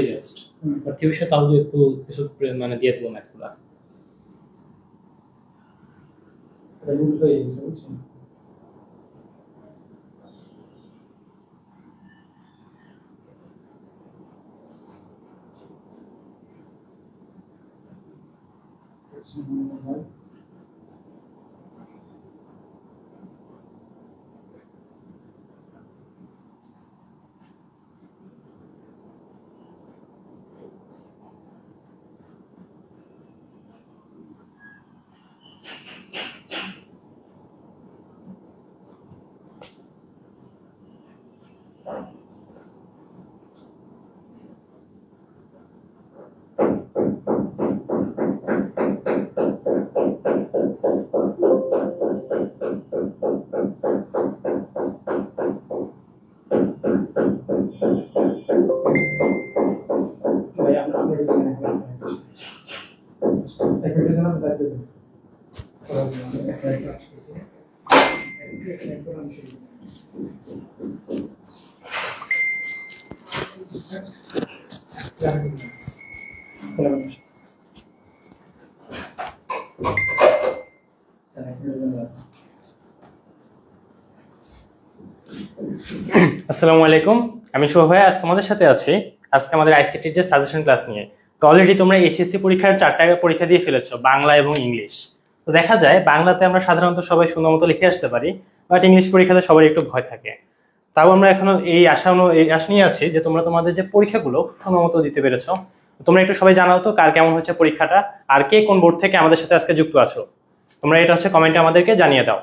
Just tuition তাহলে একটু কিছু মানে দিয়ে দেবো ম্যাথগুলা। আসসালামু আলাইকুম, আমি শুভ ভাই। আজ তোমাদের সাথে আছি আজকে আমাদের আইসিটির যে সাজেশন ক্লাস নিয়ে। তো অলরেডি তোমরা এসএসসি পরীক্ষার 4টা পরীক্ষা দিয়ে ফেলেছো, বাংলা এবং ইংলিশ। তো দেখা যায় বাংলাতে আমরা সাধারণত সবাই সুন্দর মতো লিখে আসতে পারি, বাট ইংলিশ পরীক্ষাতে সবার একটু ভয় থাকে। তাও আমরা এখনো এই আশা নিয়ে আছি যে তোমরা তোমাদের যে পরীক্ষাগুলো সুন্দর মতো দিতে পেরেছো। তোমরা একটু সবাই জানাও তো কার কেমন হচ্ছে পরীক্ষাটা, আর কে কোন বোর্ড থেকে আমাদের সাথে আজকে যুক্ত আছো। তোমরা এটা হচ্ছে কমেন্টে আমাদেরকে জানিয়ে দাও।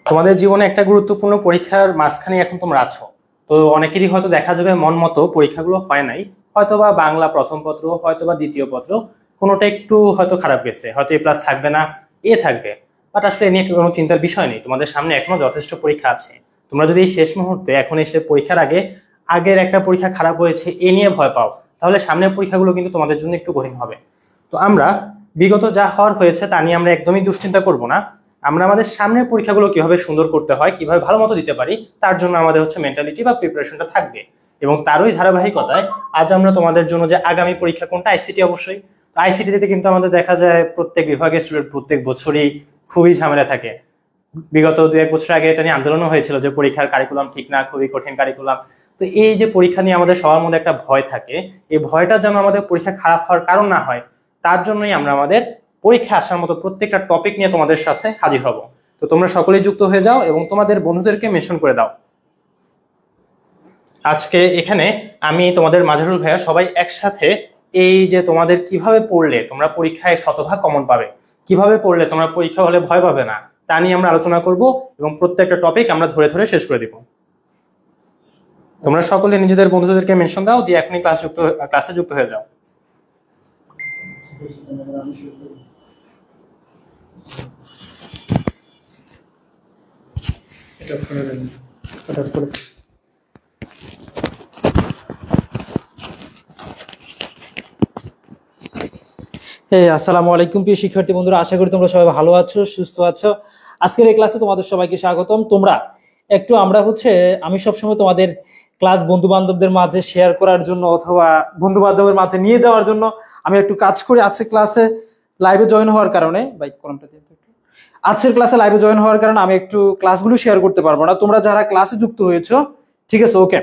তোমাদের জীবনে একটা গুরুত্বপূর্ণ পরীক্ষার মাঝখানে এখন তোমরা আছো। তো অনেকেরই হয়তো দেখা যাবে মন মতো পরীক্ষাগুলো হয় নাই, হয়তোবা বাংলা প্রথম পত্র, হয়তোবা দ্বিতীয় পত্র কোনোটা একটু হয়তো খারাপ গেছে, হয়তো এ প্লাস থাকবে না, এ থাকবে। বাট আসলে এ নিয়ে কোনো চিন্তার বিষয় নেই, তোমাদের সামনে এখনো যথেষ্ট পরীক্ষা আছে। তোমরা যদি এই শেষ মুহূর্তে এখন এসে পরীক্ষার আগের একটা পরীক্ষা খারাপ হয়েছে এ নিয়ে ভয় পাও, তাহলে সামনের পরীক্ষাগুলো কিন্তু তোমাদের জন্য একটু কঠিন হবে। তো আমরা বিগত যা হওয়ার হয়েছে তা নিয়ে আমরা একদমই দুশ্চিন্তা করব না। আমরা আমাদের সামনের পরীক্ষাগুলো কিভাবে সুন্দর করতে হয়, কিভাবে ভালো মতো দিতে পারি, তার জন্য আমাদের হচ্ছে মেন্টালিটি বা প্রিপারেশনটা থাকবে। এবং তারই ধারাবাহিকতায় আজ আমরা তোমাদের জন্য যে আগামী পরীক্ষা কোনটা, আইসিটি অবশ্যই। তো আইসিটিতে কিন্তু আমাদের দেখা যায় প্রত্যেক বিভাগের স্টুডেন্ট প্রত্যেক বছরই খুবই ঝামেলা থাকে। বিগত 2-1 বছর আগে এটা নিয়ে আন্দোলনও হয়েছিল যে পরীক্ষার কারিকুলাম ঠিক না, খুবই কঠিন কারিকুলাম। তো এই যে পরীক্ষা নিয়ে আমাদের সবার মধ্যে একটা ভয় থাকে, এই ভয়টা যেন আমাদের পরীক্ষা খারাপ হওয়ার কারণ না হয়, তার জন্যই আমরা আমাদের পরীক্ষা আসার মতো প্রত্যেকটা টপিক নিয়ে তোমাদের সাথে হাজির হব। তো তোমরা সকলেই যুক্ত হয়ে যাও এবং তোমাদের বন্ধুদেরকে মেনশন করে দাও। আজকে এখানে আমি তোমাদের মাঝারুল ভাইয়া সবাই একসাথে এই যে তোমাদের কিভাবে পড়লে তোমরা পরীক্ষায় শতভাগ কমন পাবে, কিভাবে পড়লে তোমরা পরীক্ষা হলে ভয় পাবে না, তা নিয়ে আমরা আলোচনা করব এবং প্রত্যেকটা টপিক আমরা ধরে ধরে শেষ করে দিব। তোমরা সকলে নিজেদের বন্ধুদেরকে মেনশন দাও, দিয়ে এখনই ক্লাসে যুক্ত হয়ে যাও। আসসালামু আলাইকুম প্রিয় শিক্ষার্থী বন্ধুরা, আশা করি তোমরা সবাই ভালো আছো, সুস্থ আছো। আজকের এই ক্লাসে তোমাদের সবাইকে স্বাগতম। আমি সবসময় তোমাদের ক্লাস বন্ধু বান্ধবদের মাঝে শেয়ার করার জন্য অথবা বন্ধু বান্ধবের মাঝে নিয়ে যাওয়ার জন্য আমি একটু কাজ করি। আজকের ক্লাসে লাইভে জয়েন হওয়ার কারণে আমি একটু ক্লাসগুলো শেয়ার করতে পারবো না। তোমরা যারা ক্লাসে যুক্ত হয়েছো, ঠিক আছে, ওকে,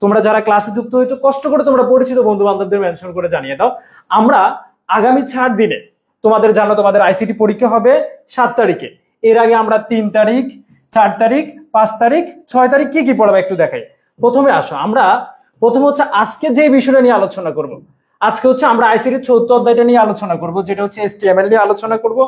তোমরা যারা ক্লাসে যুক্ত হয়েছো কষ্ট করে তোমরা পরিচিত বন্ধু বান্ধবদের মেনশন করে জানিয়ে দাও। আমরা আগামী 4 দিনে তোমাদের আইসিটি পরীক্ষা হবে 7 তারিখে। এর আগে আমরা 3 তারিখ, 4 তারিখ, 5 তারিখ, 6 তারিখ কি কি পড়াবো একটু দেখাই। প্রথমে হচ্ছে আজকে যে বিষয়টা নিয়ে আলোচনা করব। আজকে হচ্ছে আমরা আইসিটির 4th অধ্যায়টা নিয়ে আলোচনা করব, যেটা হচ্ছে HTML নিয়ে আলোচনা করব।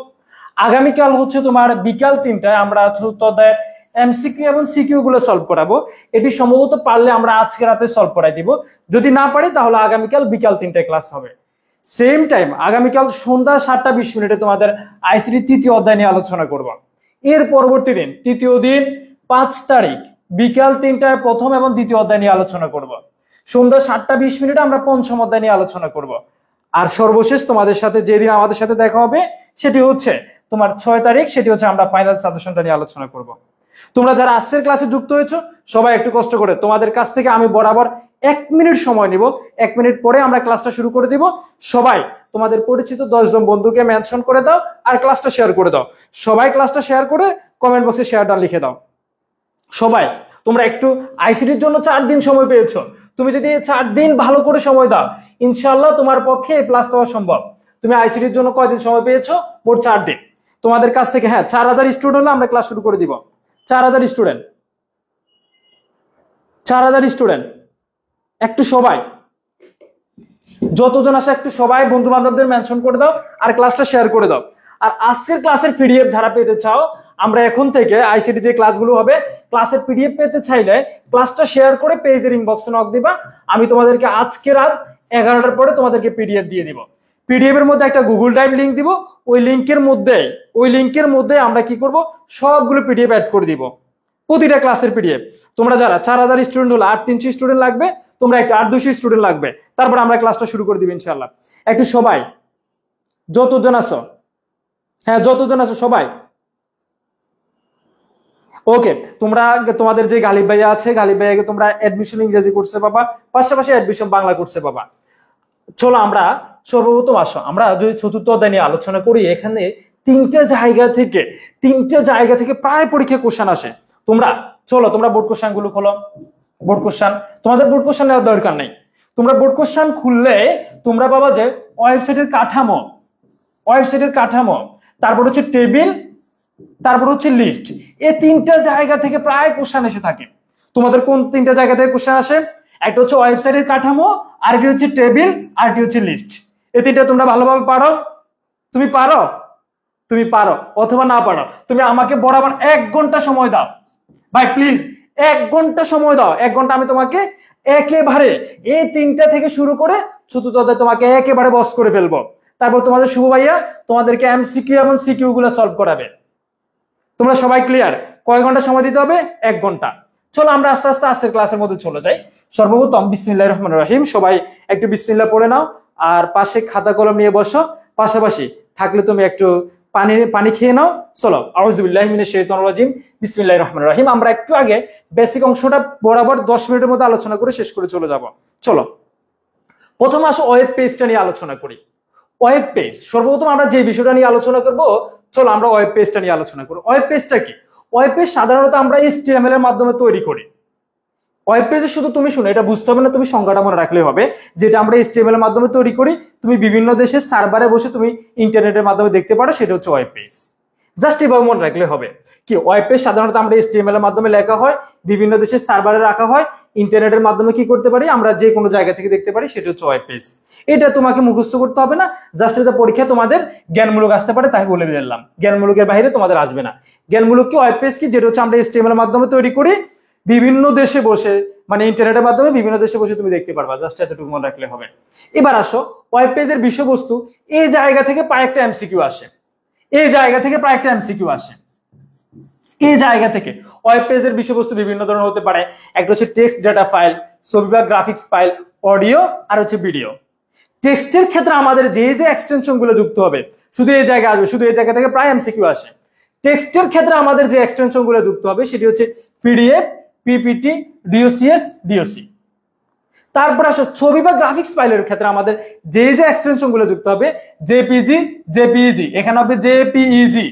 আগামীকাল হচ্ছে তোমার বিকাল 3টায় আমরা 4th অধ্যায়ের এমসিকিউ এবং সিকিউ গুলো সলভ করাবো। এটি সম্ভবত পারলে আমরা আজকে রাতে সলভ করাই দিব, যদি না পারি তাহলে আগামীকাল বিকাল 3টায় ক্লাস হবে। সেম টাইম আগামীকাল সন্ধ্যা 7:20 তোমাদের আইসিটি 3য় অধ্যায় নিয়ে আলোচনা করব। এর পরবর্তী দিন 3য় দিন 5 তারিখ বিকাল 3টায় প্রথম এবং দ্বিতীয় অধ্যায় নিয়ে আলোচনা করব। সন্ধ্যা 7:20 আমরা পঞ্চম অধ্যায় নিয়ে আলোচনা করব। আর সর্বশেষ তোমাদের সাথে যেদিন আমাদের সাথে দেখা হবে সেটি হচ্ছে তোমার 6 তারিখ, সেটি হচ্ছে আমরা ফাইনাল সাজেশনটা নিয়ে আলোচনা করব। তোমরা যারা আজকের ক্লাসে যুক্ত হয়েছো সবাই একটু কষ্ট করে, তোমাদের কাছ থেকে আমি বরাবর 1 মিনিট সময় নিব, 1 মিনিট পরে আমরা ক্লাসটা শুরু করে দিব। সবাই তোমাদের পরিচিত 10 জন বন্ধুকে মেনশন করে দাও আর ক্লাসটা শেয়ার করে দাও। সবাই ক্লাসটা শেয়ার করে কমেন্ট বক্সে শেয়ারটা লিখে দাও। সবাই তোমরা একটু আইসিটির জন্য 4 দিন সময় পেয়েছো, তুমি যদি 4 দিন ভালো করে সময় দাও ইনশাআল্লাহ তোমার পক্ষে প্লাস পাওয়া সম্ভব। তুমি আইসিটির জন্য কয়দিন সময় পেয়েছো? মোট 4 দিন। তোমাদের কাছ থেকে 4000 স্টুডেন্ট হলে আমরা ক্লাস শুরু করে দিব। 4000 স্টুডেন্ট, 4000 স্টুডেন্ট, একটু সবাই যতজন আসে একটু সবাই বন্ধু বান্ধবদের মেনশন করে দাও আর ক্লাসটা শেয়ার করে দাও। আর আজকের ক্লাসের পিডিএফ যারা পেতে চাও, আমরা এখন থেকে আইসিটি যে ক্লাসগুলো হবে ক্লাসের পিডিএফ পেতে চাইলে ক্লাসটা শেয়ার করে পেজের ইনবক্সে নক দিবা। আমি তোমাদেরকে আজকে রাত 11টার পরে তোমাদেরকে পিডিএফ দিয়ে দিব। পিডিএফ এর মধ্যে একটা গুগল ড্রাইভ লিংক দিব, ওই লিংকের মধ্যে আমরা কি করব, সবগুলো পিডিএফ অ্যাড করে দিব, প্রতিটা ক্লাসের পিডিএফ। তোমরা যারা 4000 স্টুডেন্ট হলো, 8-300 স্টুডেন্ট লাগবে, তোমরা একটা 8-200 স্টুডেন্ট লাগবে, তারপর আমরা ক্লাসটা শুরু করে দিব ইনশাআল্লাহ। একটু সবাই যতজন আছো, যতজন আছো সবাই ওকে। তোমরা তোমাদের যে গালিব ভাইয়া আছে, গালিব ভাইয়াকে তোমরা অ্যাডমিশন ইংরেজি কোর্সে পাবা, পাশাপাশি অ্যাডমিশন বাংলা কোর্সে পাবা। চলো আমরা সর্বপ্রথম আসো আমরা যদি চতুর্থ অধ্যায় নিয়ে আলোচনা করি। এখানে তিনটা জায়গা থেকে প্রায় পরীক্ষা কোশ্চেন আসে। তোমরা বোর্ড কোশ্চেন গুলো খোলো। বোর্ড কোশ্চেন, তোমাদের বোর্ড কোশ্চেন নেওয়ার দরকার নেই। তোমরা বোর্ড কোশ্চেন খুললে তোমরা পাবা যে ওয়েবসাইটের কাঠামো, তারপর হচ্ছে টেবিল, তারপর হচ্ছে লিস্ট। এই তিনটা জায়গা থেকে প্রায় কোশ্চেন এসে থাকে। তোমাদের কোন তিনটা জায়গা থেকে কোশ্চেন আসে? একটা হচ্ছে ওয়েবসাইটের কাঠামো, আরেকটি হচ্ছে টেবিল, আরেকটি হচ্ছে লিস্ট। এই তিনটা তোমরা ভালোভাবে পারো? তুমি পারো অথবা না পারো, তুমি আমাকে বরাবর 1 ঘন্টা সময় দাও ভাই, প্লিজ 1 ঘন্টা সময় দাও। 1 ঘন্টা আমি তোমাকে একেবারে এই তিনটা থেকে শুরু করে চতুর্থ অধ্যায় তোমাকে একেবারে বস করে ফেলবো। তারপর তোমাদের শুভ ভাইয়া তোমাদেরকে এমসিকিউ এবং সিকিউ গুলো সলভ করাবে। তোমরা সবাই ক্লিয়ার? কয় ঘন্টা সময় দিতে হবে? 1 ঘন্টা। চলো আমরা আস্তে আস্তে আজকের ক্লাসের মধ্যে চলে যাই। সর্বপ্রথম বিসমিল্লাহির রহমানির রহিম, সবাই একটু বিসমিল্লাহ পড়ে নাও আর পাশে খাতা কলম নিয়ে বসো। পাশাপাশি থাকলে তুমি একটু পানি খেয়ে নাও। চলো, আউযু বিল্লাহি মিনাশ শাইতানির রাজিম, বিসমিল্লাহির রহমানির রহিম। আমরা একটু আগে বেসিক অংশটা বরাবর 10 মিনিটের মধ্যে আলোচনা করে শেষ করে চলে যাব। চলো প্রথমে আসো ওয়েব পেজটা নিয়ে আলোচনা করি। ওয়েব পেজ, সর্বপ্রথম আমরা যে বিষয়টা নিয়ে আলোচনা করব, চলো আমরা ওয়েব পেজটা নিয়ে আলোচনা করি। ওয়েব পেজটা কি? ওয়েব পেজ সাধারণত আমরা HTML এর মাধ্যমে তৈরি করি। ওয়েব পেজে শুধু তুমি শুনো, এটা বুঝতে হবে না, তুমি সংজ্ঞাটা মনে রাখলেই হবে, যেটা আমরা HTML এর মাধ্যমে তৈরি করি। তুমি বিভিন্ন দেশের সার্ভারে বসে তুমি ইন্টারনেটের মাধ্যমে দেখতে পারো, সেটা হচ্ছে ওয়েব পেজ। জাস্ট এভাবে মনে রাখলে হবে কি, ওয়েব পেজ সাধারণত আমরা HTML এর মাধ্যমে লেখা হয়, বিভিন্ন দেশের সার্ভারে রাখা হয়, ইন্টারনেটের মাধ্যমে কি করতে পারি আমরা, যে কোনো জায়গা থেকে দেখতে পারি, সেটা হচ্ছে ওয়েব পেজ। এটা তোমাকে মুখস্থ করতে হবে না, জাস্ট এটা পরীক্ষা তোমাদের জ্ঞানমূলক আসতে পারে, তাই বলে দিলাম। জ্ঞানমূলকের বাইরে তোমাদের আসবে না। জ্ঞানমূলক কি, ওয়েব পেজ কি, যেটা হচ্ছে আমরা HTML এর মাধ্যমে তৈরি করি, বিভিন্ন দেশে বসে, মানে ইন্টারনেটের মাধ্যমে বিভিন্ন দেশে বসে তুমি দেখতে পারবা। জাস্ট এতটুকু মনে রাখলে হবে। এবার আসো ওয়েব পেজের বিষয়বস্তু। এই জায়গা থেকে প্রায় একটা এমসিকিউ আসে, এই জায়গা থেকে ওয়েব পেজের বিষয়বস্তু বিভিন্ন ধরনের হতে পারে। একটা হচ্ছে টেক্সট ডেটা ফাইল, ছবি বা গ্রাফিক্স ফাইল, অডিও, আর হচ্ছে ভিডিও। টেক্সটের ক্ষেত্রে আমাদের যে এক্সটেনশন গুলো যুক্ত হবে শুধু এই জায়গায় আসবে, শুধু এই জায়গা থেকে প্রায় এমসিকিউ আসে। টেক্সটের ক্ষেত্রে আমাদের যে এক্সটেনশন গুলো যুক্ত হবে সেটি হচ্ছে পিডিএফ, পিপিটি, ডিওসিএস, ডিওসি। তারপর আসো ছবি বা গ্রাফিক্স ফাইলের ক্ষেত্রে আমাদের যে এক্সটেনশন গুলো যুক্ত হবে, জেপিজি, জেপিইজি, এখানে হবে জেপিইজি,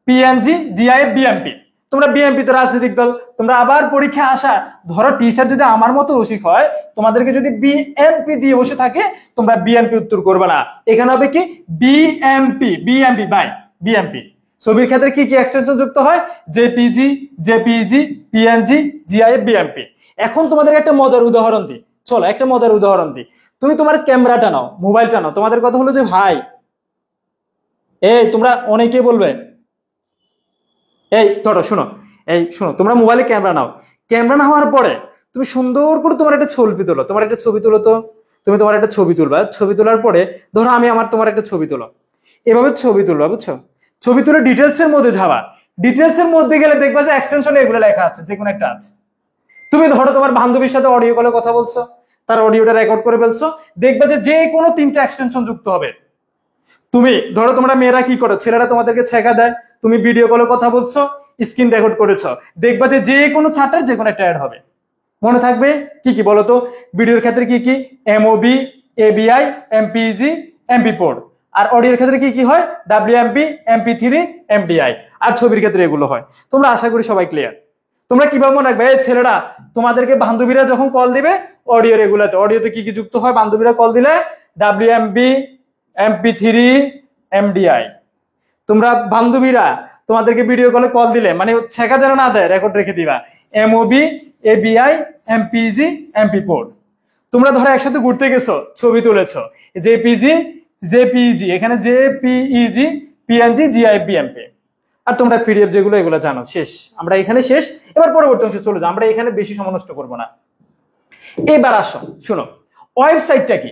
পিএনজি, জিআইএফ, বিএমপি। তোমরা বিএমপি তো রাজনৈতিক দল, তোমরা আবার পরীক্ষা আসা, ধরো টিচার যদি আমার মতো রসিক হয়, তোমাদেরকে যদি বিএনপি দিয়ে বসে থাকে, তোমরা বিএনপি উত্তর করবে না। এখানে হবে কি, বিএমপি বাই বিএমপি। ছবির ক্ষেত্রে কি কি এক্সটেনশন যুক্ত হয়, JPG, JPEG, PNG, GIF, BMP. এখন তোমাদের একটা মজার উদাহরণ দিই, চলো একটা মজার উদাহরণ দিই। তুমি তোমার ক্যামেরাটা নাও, মোবাইলটা নাও। তোমাদের কথা হলো যে ভাই, এই তোমরা অনেকেই বলবে, এই ধরো শোনো, তোমরা মোবাইলে ক্যামেরা নাও। ক্যামেরা নেওয়ার পরে তুমি সুন্দর করে তোমার একটা ছবি তোলো, তো তুমি তোমার একটা ছবি তুলবা। ছবি তোলার পরে ধরো আমি তোমার একটা ছবি তোলো, এভাবে ছবি তুলবা, বুঝছো? ছবি তুলে ডিটেলস এর মধ্যে যাবা। ডিটেলস এর মধ্যে গেলে দেখবা যে এক্সটেনশনে এগুলো লেখা আছে, যে কোনো একটা আছে। তুমি ধরো তোমার বান্ধবীর সাথে অডিও কলে কথা বলছো, তার অডিওটা রেকর্ড করে ফেলছো, দেখবা যে কোনো 3টা এক্সটেনশন যুক্ত হবে। তুমি ধরো তোমরা মেয়েরা কি করো, ছেলেরা তোমাদেরকে ছেঁকা দেয়, তুমি ভিডিও কলে কথা বলছো, স্ক্রিন রেকর্ড করেছো, দেখবা যে যে কোনো চার্টের যে কোনো একটা অ্যাড হবে। মনে থাকবে কি কি বলতো? ভিডিওর ক্ষেত্রে কি কি? MOB, ABI, MPG, MP four. আর অডিওর ক্ষেত্রে কি কি হয়? ডাব্লিউএমপি, এমপি3, এমডিআই। আর ছবির ক্ষেত্রে এগুলো হয়। তোমরা আশা করি সবাই ক্লিয়ার। তোমরা কিভাবে মনে রাখবে? এই ছেলেরা তোমাদেরকে বান্ধবীরা যখন কল দিবে, অডিও এগুলাতে, অডিওতে কি কি যুক্ত হয় বান্ধবীরা কল দিলে? ডাব্লিউএমপি, এমপি3, এমডিআই। তোমরা বান্ধবীরা তোমাদেরকে ভিডিও কলে কল দিলে, মানে ছেঁকা যেন না দেয়, রেকর্ড রেখে দিবা, এমওবি, এবিআই, এমপিজি, এমপি4। তোমরা ধরো একসাথে ঘুরতে গেছো, ছবি তুলেছো, জেপিজি, জেপিইজি, এখানে জেপিইজি, পিএনজি, জিআইপিএমপি। আর তোমরা পিডিএফ যেগুলো এগুলো জানো। শেষ, আমরা এখানে শেষ। এবার পরবর্তী অংশে চলে যাও, আমরা এখানে বেশি সময় নষ্ট করবো না। এবার আসো, শুনো ওয়েবসাইটটা কি।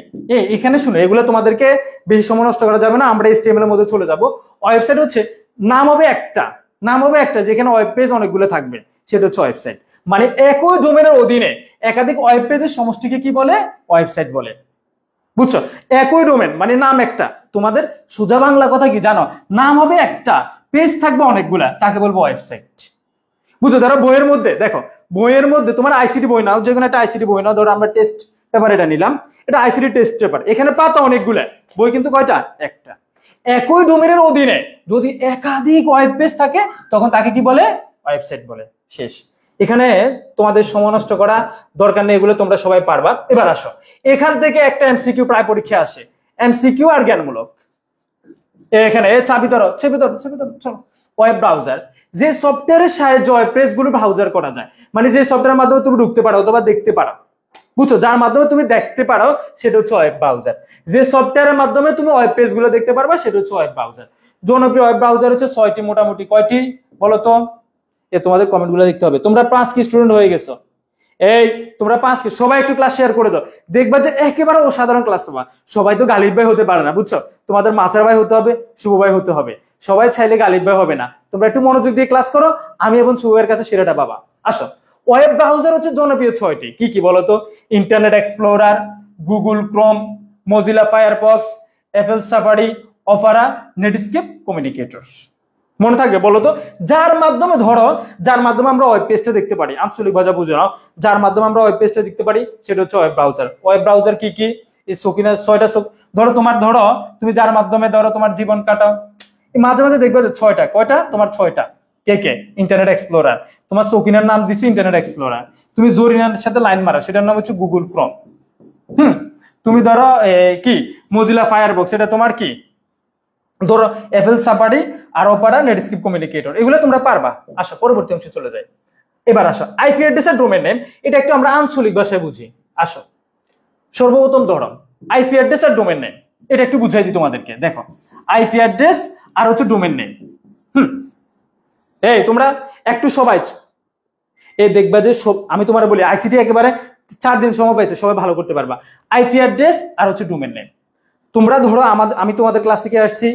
এখানে শুনো, এগুলো তোমাদেরকে বেশি সময় নষ্ট করা যাবে না, আমরা HTML এর মধ্যে চলে যাব। ওয়েবসাইট হচ্ছে নাম হবে একটা, নাম হবে একটা, যেখানে ওয়েব পেজ অনেকগুলো থাকবে, সেটা হচ্ছে ওয়েবসাইট। মানে একই ডোমেনের অধীনে একাধিক ওয়েব পেজের সমষ্টিকে কি বলে? ওয়েবসাইট বলে। বুঝছো? একই ডোমেন মানে নাম একটা। তোমাদের সোজা বাংলা কথা কি জানো? নাম হবে একটা, পেজ থাকবে অনেকগুলা, তাকে বলবো ওয়েবসাইট। বুঝছো? ধরো বইয়ের মধ্যে দেখো, বইয়ের মধ্যে তোমার আইসিটি বই নাও, যে কোনো একটা আইসিটি বই নাও, ধরো আমরা টেস্ট পেপার এটা নিলাম, এটা আইসিটি টেস্ট পেপার, এখানে পাতা অনেকগুলা, বই কিন্তু কয়টা? একটা। একই ডোমেনের অধীনে যদি একাধিক ওয়েব পেজ থাকে, তখন তাকে কি বলে? ওয়েবসাইট বলে। শেষ। এখানে তোমাদের সময় নষ্ট করা দরকার নেই, এগুলো তোমরা সবাই পারবা। এবার আসো, এখান থেকে একটা এমসিকিউ প্রায় পরীক্ষা আসে, এমসিকিউ আর জ্ঞানমূলক। এখানে চাবি ধরো, চাবি ধরো, চাবি ধরো, চলো। ওয়েব ব্রাউজার, যে সফটওয়্যারের সাহায্যে ওয়েব পেজ গুলো ব্রাউজার করা যায়, মানে যে সফটওয়্যারের মাধ্যমে তুমি ঢুকতে পারো অথবা দেখতে পারো। বুঝছো? যার মাধ্যমে তুমি দেখতে পারো সেটা হচ্ছে ওয়েব ব্রাউজার। যে সফটওয়্যারের মাধ্যমে তুমি ওয়েব পেজ গুলো দেখতে পারবা সেটা হচ্ছে ওয়েব ব্রাউজার। জনপ্রিয় ওয়েব ব্রাউজার হচ্ছে 6টি, মোটামুটি কয়টি বলো তো? তোমাদের কমেন্ট গুলো দেখতে হবে। তোমরা 5 কি স্টুডেন্ট হয়ে গেছো? এই তোমরা 5 কি? সবাই একটু ক্লাস শেয়ার করে দাও, দেখবা যে একেবারে অসাধারণ ক্লাস পাবা। সবাই তো গালিব ভাই হতে পারে না, বুঝছো? তোমাদের মাসার ভাই হতে হবে, শুভ ভাই হতে হবে। সবাই চাইলে গালিব ভাই হবে না। তোমরা একটু মনোযোগ দিয়ে ক্লাস করো, আমি এবং শুভ ভাইয়ের কাছে সেরাটা পাবা। আসো, ওয়েব ব্রাউজার হচ্ছে জনপ্রিয় 6টি। কি কি বলতো? Internet explorer, Google Chrome, Mozilla Firefox, FL Safari, Opera, Netscape, communicators. মনে থাকবে বলতো? যার মাধ্যমে ধরো, যার মাধ্যমে আমরা ওয়েব পেজটা দেখতে পারি, আঞ্চলিক ভাষা বুঝে নাও, যার মাধ্যমে আমরা ওয়েব পেজটা দেখতে পারি সেটা হচ্ছে ওয়েব ব্রাউজার। ওয়েব ব্রাউজার কি কি? এই সকিনা 6টা। ধরো তোমার, ধরো তুমি যার মাধ্যমে ধরো তোমার জীবন কাটাও, মাঝে মাঝে দেখবে যে 6টা। কয়টা? তোমার 6টা। কে কে? Internet explorer. তোমার সকিনার নাম দিছো ইন্টারনেট এক্সপ্লোরার। তুমি জরিনার সাথে লাইন মারা, সেটার নাম হচ্ছে গুগল ক্রোম। তুমি ধরো কি মজিলা ফায়ারবক্স, এটা তোমার কি? ধরো এফএল সাফারি আর অপেরা, নেটস্কেপ, কমিউনিকেটর। এগুলো তোমরা পারবা। আসো পরবর্তী অংশে চলে যাই। এবার আসো আইপি অ্যাড্রেস আর ডোমেন নেম, এটা একটু আমরা আঞ্চলিক ভাষায় বুঝি। আসো সর্বপ্রথম ধরো আইপি অ্যাড্রেস আর ডোমেন নেম, এটা একটু বুঝাই দিই তোমাদেরকে। দেখো আইপি অ্যাড্রেস আর হচ্ছে ডোমেন নেম। এই তোমরা একটু সবাই দেখবা যে আমি তোমার বলি আইসিটি একেবারে 4 দিন সময় পাইছে, সবাই ভালো করতে পারবা। আইপি অ্যাড্রেস আর হচ্ছে ডোমেন নেম। তোমরা ধরো আমি তোমাদের ক্লাসে আসছি,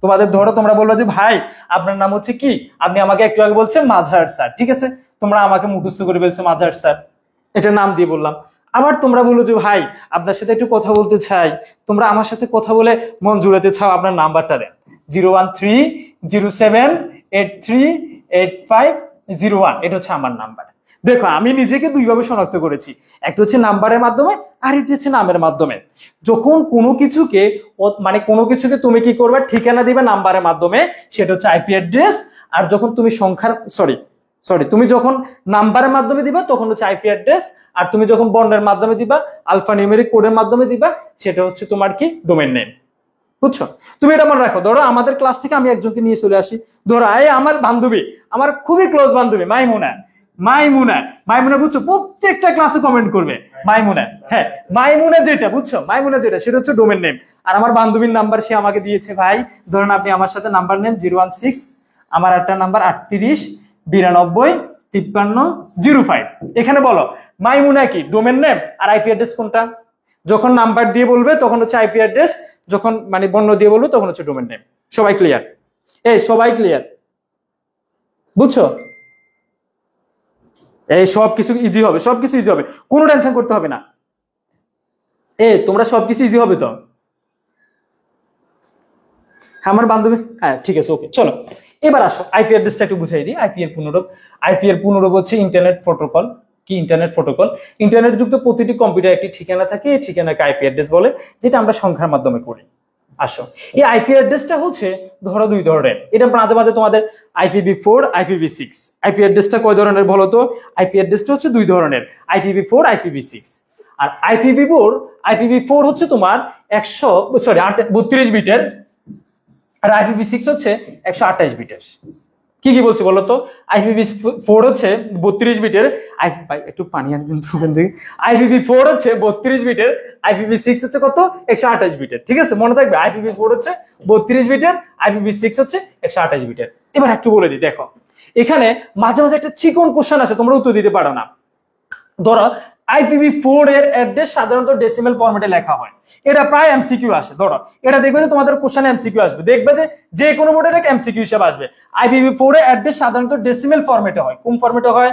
তোমাদের ধরো তোমরা বললো যে ভাই আপনার নাম হচ্ছে কি? আপনি আমাকে একটু আগে বলছেন মাঝহার স্যার, ঠিক আছে? তোমরা আমাকে মুখস্থ করে বলছো মাঝহার স্যার, এটা নাম দিয়ে বললাম। আবার তোমরা বললো যে ভাই আপনার সাথে একটু কথা বলতে চাই, তোমরা আমার সাথে কথা বলে মন জুড়াতে চাও, আপনার নাম্বারটা দেন 01307838501। এটা হচ্ছে আমার নাম্বার। দেখো আমি নিজেকে দুইভাবে শনাক্ত করেছি, একটা হচ্ছে নাম্বারের মাধ্যমে আর একটা হচ্ছে নামের মাধ্যমে। যখন কোনো কিছুকে মানে কোনো কিছুকে তুমি কি করবে? ঠিকানা দিবে নাম্বারের মাধ্যমে, সেটা হচ্ছে আইপি অ্যাড্রেস। আর যখন তুমি সংখ্যার তুমি যখন নাম্বারের মাধ্যমে দিবা তখন হচ্ছে আইপি অ্যাড্রেস। আর তুমি যখন বর্ণের মাধ্যমে দিবা, আলফা নিউমেরিক কোডের মাধ্যমে দিবা, সেটা হচ্ছে তোমার কি? Domain name. বুঝছো? তুমি এটা মনে রাখো। ধরো আমাদের ক্লাস থেকে আমি একজনকে নিয়ে চলে আসি, ধরো আমার বান্ধবী, আমার খুবই ক্লোজ বান্ধবী মাইমুনা। মাইমুনা বুঝছো? প্রত্যেকটা ক্লাসে কমেন্ট করবে মাইমুনা। হ্যাঁ, মাইমুনা যেটা, বুঝছো? মাইমুনা যেটা, সেটা হচ্ছে ডোমেন নেম। আর আমার বান্ধবীর নাম্বার সে আমাকে দিয়েছে। ভাই ধরুন আপনি আমার সাথে নাম্বার নেন 016, আমার একটা নাম্বার 38925305। এখানে বলো মাইমুনা কি? Domain name. আর আইপি অ্যাড্রেস কোনটা? যখন নাম্বার দিয়ে বলবে তখন হচ্ছে আইপি অ্যাড্রেস, যখন মানে বর্ণ দিয়ে বলবে তখন হচ্ছে ডোমেন নেম। সবাই ক্লিয়ার? সবাই ক্লিয়ার? বুঝছো? সবকিছু ইজি হবে, সবকিছু ইজি হবে, কোনো টেনশন করতে হবে না। তোমরা সবকিছু ইজি হবে তো? আমার বান্ধবী, হ্যাঁ ঠিক আছে, ওকে চলো এবার আসো আইপি অ্যাড্রেসটা একটু বুঝাই দিই। আইপি এর পুনরূপ হচ্ছে ইন্টারনেট প্রোটোকল। কি ইন্টারনেট প্রোটোকল? ইন্টারনেট যুক্ত প্রতিটি কম্পিউটার একটি ঠিকানা থাকে, এই ঠিকানাকে আইপি অ্যাড্রেস বলে, যেটা আমরা সংখ্যার মাধ্যমে করি। আসো, এই আইপি অ্যাড্রেসটা হচ্ছে ধরো দুই ধরনের। এটা মাঝে মাঝে তোমাদের IPv4 IPv6। আইপি অ্যাড্রেসটা কয় ধরনের বলো তো? আইপি অ্যাড্রেসটা হচ্ছে দুই ধরনের, IPv4 IPv6। আর IPv4 হচ্ছে তোমার 32 বিটের, আর IPv6 হচ্ছে 128 বিটের। কি কি বলছি বলো তো? IPv4 হচ্ছে 32 বিটের, ভাই একটু পানি আনি কিন্তু ওখান থেকে। IPv4 হচ্ছে 32 বিটের, IPv6 হচ্ছে কত? 128 বিটের। ঠিক আছে, মনে থাকবে IPv4 হচ্ছে 32 বিটের, IPv6 হচ্ছে 128 বিটের। এবার একটু বলে দিই, দেখো এখানে মাঝে মাঝে একটা চিকন কোশ্চেন আছে, তোমরা উত্তর দিতে পারো না। ধরো IPv4 এর অ্যাড্রেস সাধারণত ডেসিমেল ফরম্যাটে লেখা হয়, এটা প্রায় এমসিকিউ আসে। ধরো এটা দেখবে যে তোমাদের কোশ্চেনে এমসিকিউ আসবে, দেখবে যে কোনো বোর্ডের এমসিকিউ হিসেবে আসবে। IPv4 এর অ্যাড্রেস সাধারণত ডেসিমেল ফরম্যাটে হয়। কোন ফরম্যাটে হয়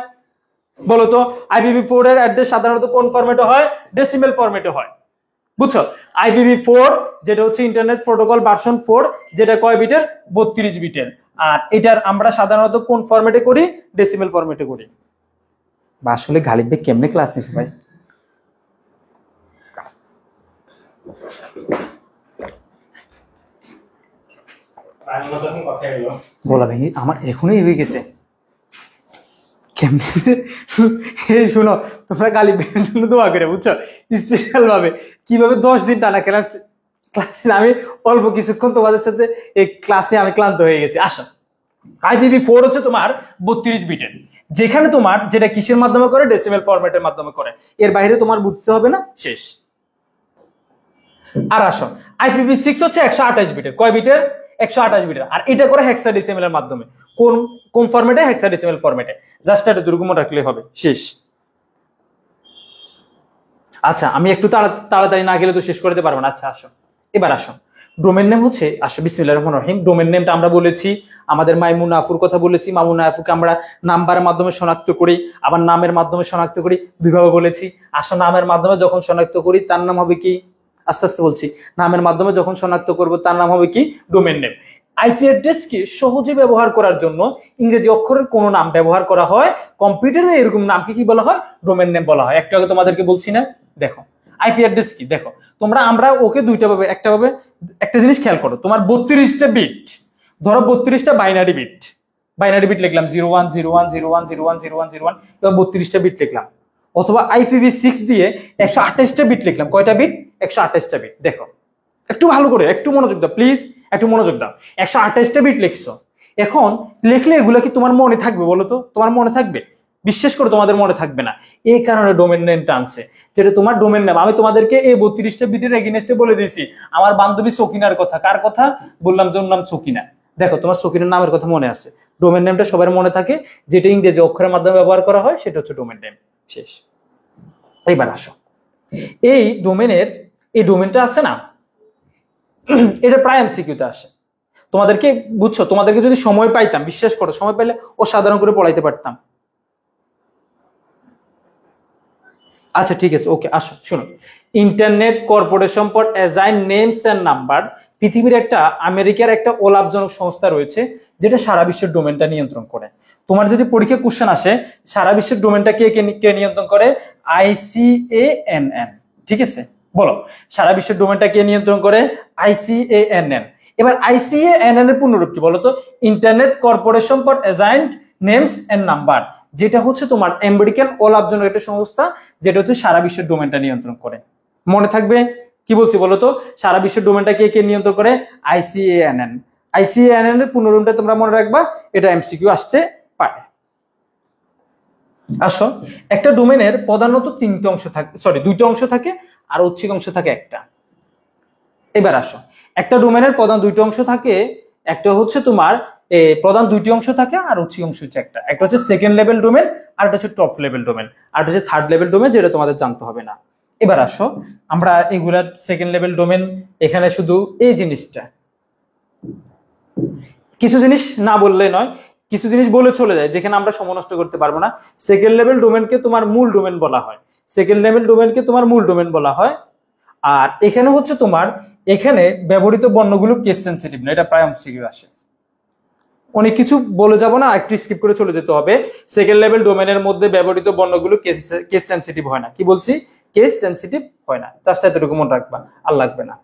বলো তো? IPv4 এর অ্যাড্রেস সাধারণত কোন ফরম্যাটে হয়? ডেসিমেল ফরম্যাটে হয়। বুঝছো? IPv4 যেটা হচ্ছে ইন্টারনেট প্রোটোকল ভার্সন 4, যেটা কয় বিটের? 32 বিটের। আর এটার আমরা সাধারণত কোন ফরম্যাটে করি? ডেসিমেল ফরম্যাটে করি। বা আসলে গালিব ভাই কেমনে ক্লাস নিছে ভাই? বলা ভাই আমার এখনই হয়ে গেছে কেমনে। এই শুনো, তোমরা গালিব ভাইয়ের জন্য দোয়া করে, বুঝছো, স্পেশাল ভাবে কিভাবে 10 দিন টানা ক্লাসে আমি অল্প কিছুক্ষণ তোমাদের সাথে এই ক্লাসে আমি ক্লান্ত হয়ে গেছি। আসো, IPv4 হচ্ছে তোমার 32 বিটের, যেখানে তোমার যেটা কিসের মাধ্যমে করে? ডেসিমেল ফরম্যাটের মাধ্যমে করে। এর বাইরে তোমার বুঝতে হবে না, শেষ। আর আসো, IPv6 হচ্ছে 128 বিটের। কয় বিটের? 128 বিটের। আর এটা করে হেক্সাডেসিমেলের মাধ্যমে। কোন কোন ফরম্যাটে? হেক্সাডেসিমেল ফরম্যাটে। জাস্ট এটা দুর্গম রাখলে হবে, শেষ। আচ্ছা, আমি একটু তাড়াতাড়ি না গেলে তো শেষ করতে পারবো না। আচ্ছা আসো, এবার আসো, ডোমেন নেম হচ্ছে, আসো বিসমিল্লাহির রহমানির রহিম। ডোমেন নেমটা আমরা বলেছি, আমাদের মাইমুনা আফুর কথা বলেছি। মামুনা আফুকে আমরা নাম্বারের মাধ্যমে শনাক্ত করি, আবার নামের মাধ্যমে শনাক্ত করি, দুইভাবে বলেছি। আসো, নামের মাধ্যমে যখন শনাক্ত করি তার নাম হবে কি? আস্তে আস্তে বলছি। নামের মাধ্যমে যখন শনাক্ত করব তার নাম হবে কি? Domain name. আইপি অ্যাড্রেসকে সহজে ব্যবহার করার জন্য ইংরেজি অক্ষরের কোন নাম ব্যবহার করা হয়? কম্পিউটারে এরকম নামকে কি বলা হয়? ডোমেন নেম বলা হয়। একটু আগে তোমাদেরকে বলছি না? দেখো আইপি অ্যাড্রেস কি, দেখো আমরা ওকে দুইটা ভাবে, একটা জিনিস খেয়াল করো। তোমার 32টা বিট, ধরো 32টা বাইনারি বিট লিখলাম 010101010101, এবার 32টা বিট লিখলাম। অথবা IPv6 দিয়ে 128টা বিট লিখলাম। কয়টা বিট? 128টা বিট। দেখো একটু ভালো করে, একটু মনোযোগ দাও প্লিজ, একটু মনোযোগ দাও। 128টা বিট লিখছো, এখন লিখলে এগুলো কি তোমার মনে থাকবে বলো তো? তোমার মনে থাকবে? বিশ্বাস করো তোমাদের মনে থাকবে না। এই কারণে ডোমেন নেমটা আনছে, যেটা তোমার ডোমেন নেম। আমি তোমাদেরকে এই 32টা বিটের এগেইনস্টে বলে দিয়েছি আমার বান্ধবী সকিনার কথা। কার কথা বললাম? যে ওর নাম সকিনা। দেখো তোমার সকিনার নামের কথা মনে আছে। ডোমেন নেমটা সবার মনে থাকে, যেটা ইংরেজি অক্ষরের মাধ্যমে ব্যবহার করা হয়, সেটা হচ্ছে ডোমেন নেম, শেষ। এবার আসো, এই ডোমেনটা আছে না, এটা প্রায় এমসিকিউতে আসে। তোমাদেরকে, বুঝছো, তোমাদেরকে যদি সময় পাইতাম, বিশ্বাস করো সময় পাইলে সাধারণ করে পড়াইতে পারতাম। আচ্ছা ঠিক আছে, ওকে আসো শোনো। Internet corporation for assign names and number পৃথিবীর আমেরিকার একটা অলাভজনক সংস্থা রয়েছে, যেটা সারা বিশ্বের ডোমেনটা নিয়ন্ত্রণ করে। তোমার যদি পরীক্ষা কোশ্চেন আসে সারা বিশ্বের ডোমেনটা কে নিয়ন্ত্রণ করে? ICANN। ঠিক আছে, বলো সারা বিশ্বের ডোমেনটা কে নিয়ন্ত্রণ করে? ICANN। এবার ICANN এর পূর্ণরূপ কি বলতো? Internet corporation for assign names and number, যেটা হচ্ছে তোমার আমেরিকান অলাভজনক একটা সংস্থা, যেটা হচ্ছে সারা বিশ্বের ডোমেনটা নিয়ন্ত্রণ করে। মনে থাকবে কি বলছি বলতো? সারা বিশ্বের ডোমেনটা কে নিয়ন্ত্রণ করে? ICANN। ICANN এর পূর্ণরূপটা তোমরা মনে রাখবা, এটা এমসিকিউ আসতে পারে। আসো, একটা ডোমেনের প্রধানত দুইটা অংশ থাকে, আর ঐচ্ছিক অংশ থাকে একটা। এবার আসো, একটা ডোমেনের প্রধান দুইটা অংশ থাকে, একটা হচ্ছে তোমার প্রধান দুইটি অংশ থাকে, আর ঐচ্ছিক অংশ হচ্ছে একটা হচ্ছে সেকেন্ড লেভেল ডোমেন, আর একটা হচ্ছে টপ লেভেল ডোমেন, আর একটা হচ্ছে থার্ড লেভেল ডোমেন, যেটা তোমাদের জানতে হবে না। এবার আসো, আমরা এগুলার সেকেন্ড লেভেল ডোমেন, এখানে শুধু এই জিনিসটা, কিছু জিনিস না বললে নয়, কিছু জিনিস বলে চলে যায় যেখানে আমরা সময় নষ্ট করতে পারবো না। সেকেন্ড লেভেল ডোমেনকে তোমার মূল ডোমেন বলা হয়। সেকেন্ড লেভেল ডোমেনকে তোমার মূল ডোমেন বলা হয়। আর এখানে হচ্ছে তোমার এখানে ব্যবহৃত বর্ণগুলো কেস সেনসিটিভ না, এটা প্রায় এমসিকিউ আসে। অনেক কিছু বলে যাব না, একটু স্কিপ করে চলে যেতে হবে। সেকেন্ড লেভেল ডোমেনের মধ্যে ব্যবহৃত বর্ণগুলো কেস সেনসিটিভ হয় না। কি বলছি? কেস সেনসিটিভ হয় না, জাস্ট এতটুকু মনে রাখবা, আর লাগবে না।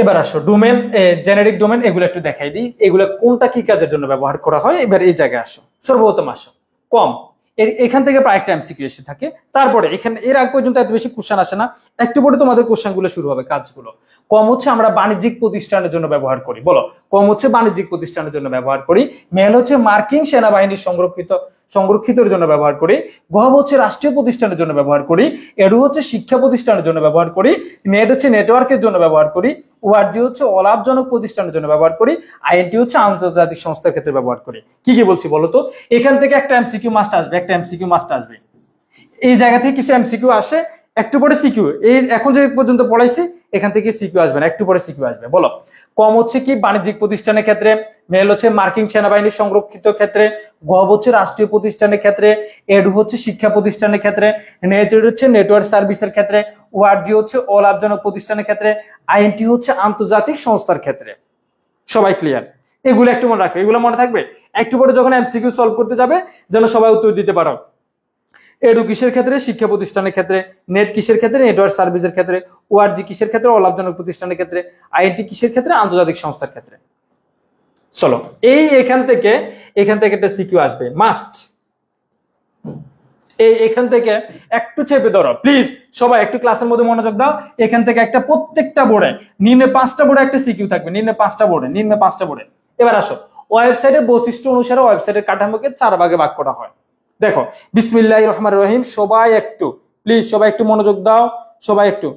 এবার আসো ডোমেন, জেনেরিক ডোমেন, এগুলো একটু দেখাই দিই, এগুলো কোনটা কি কাজের জন্য ব্যবহার করা হয়। এবার এই জায়গায় আসো, সর্বপ্রথম আসো কম, এখান থেকে প্রায় একটা এমসিকিউ এসে থাকে। তারপরে এখানে এর আগ পর্যন্ত এত বেশি কোশ্চেন আসে না, একটু পরে তোমাদের কোশ্চেন গুলো শুরু হবে, কাজগুলো। কম হচ্ছে আমরা বাণিজ্যিক প্রতিষ্ঠানের জন্য ব্যবহার করি, বলো। কম হচ্ছে বাণিজ্যিক প্রতিষ্ঠানের জন্য ব্যবহার করি। মেল হচ্ছে মার্কিন সেনাবাহিনীর সংরক্ষিতের জন্য ব্যবহার করি। গহব হচ্ছে রাষ্ট্রীয় প্রতিষ্ঠানের জন্য ব্যবহার করি। এডু হচ্ছে শিক্ষা প্রতিষ্ঠানের জন্য ব্যবহার করি। নেট হচ্ছে নেটওয়ার্কের জন্য ব্যবহার করি। ওআরজি হচ্ছে অলাভজনক প্রতিষ্ঠানের জন্য ব্যবহার করি। আইএনটি হচ্ছে আন্তর্জাতিক সংস্থার ক্ষেত্রে ব্যবহার করি। কি কি বলছি বলো তো? এখান থেকে একটা এমসিকিউ মাস্ট আসবে, একটা এমসিকিউ মাস্ট আসবে। এই জায়গা থেকে কিছু এমসিকিউ আসে, একটু পরে সিকিউ। এই এখন যে পর্যন্ত পড়াইছি এখান থেকে সিকিউ আসবে না, একটু পরে সিকিউ আসবে। বলো, কম হচ্ছে কি বাণিজ্যিক প্রতিষ্ঠানের ক্ষেত্রে, মেল হচ্ছে মার্কিন সেনাবাহিনীর সংরক্ষিত ক্ষেত্রে, গহব হচ্ছে রাষ্ট্রীয় প্রতিষ্ঠানের ক্ষেত্রে, এডু হচ্ছে শিক্ষা প্রতিষ্ঠানের ক্ষেত্রে, নেট হচ্ছে নেটওয়ার্ক সার্ভিসের ক্ষেত্রে, ওআরজি হচ্ছে অলাভজনক প্রতিষ্ঠানের ক্ষেত্রে, আইএনটি হচ্ছে আন্তর্জাতিক সংস্থার ক্ষেত্রে। সবাই ক্লিয়ার? এগুলো একটু মনে রাখবে, এগুলো মনে থাকবে। একটু পরে যখন এমসিকিউ সলভ করতে যাবে যেন সবাই উত্তর দিতে পারো। এডু কিসের ক্ষেত্রে? শিক্ষা প্রতিষ্ঠানের ক্ষেত্রে। নেট কিসের ক্ষেত্রে? নেটওয়ার্ক সার্ভিসের ক্ষেত্রে। ওআরজি কিসের ক্ষেত্রে? অলাভজনক প্রতিষ্ঠানের ক্ষেত্রে। আইএনটি কিসের ক্ষেত্রে? আন্তর্জাতিক সংস্থার ক্ষেত্রে। চলো, এখান থেকে একটা সিকিউ আসবে মাস্ট। এখান থেকে একটু চেপে ধরো প্লিজ, সবাই একটু ক্লাসের মধ্যে মনোযোগ দাও। এখান থেকে একটা প্রত্যেকটা বোর্ডে নিম্নে 5টা বোর্ডে একটা সিকিউ থাকবে, নিম্নে 5টা বোর্ডে। এবার আসো, ওয়েবসাইটের বৈশিষ্ট্য অনুসারে ওয়েবসাইটের কাঠামোকে 4 ভাগে ভাগ করা হয়। দেখো, বিসমিল্লাহির রহমানির রহিম, সবাই একটু প্লিজ, সবাই একটু মনোযোগ দাও, সবাই একটু।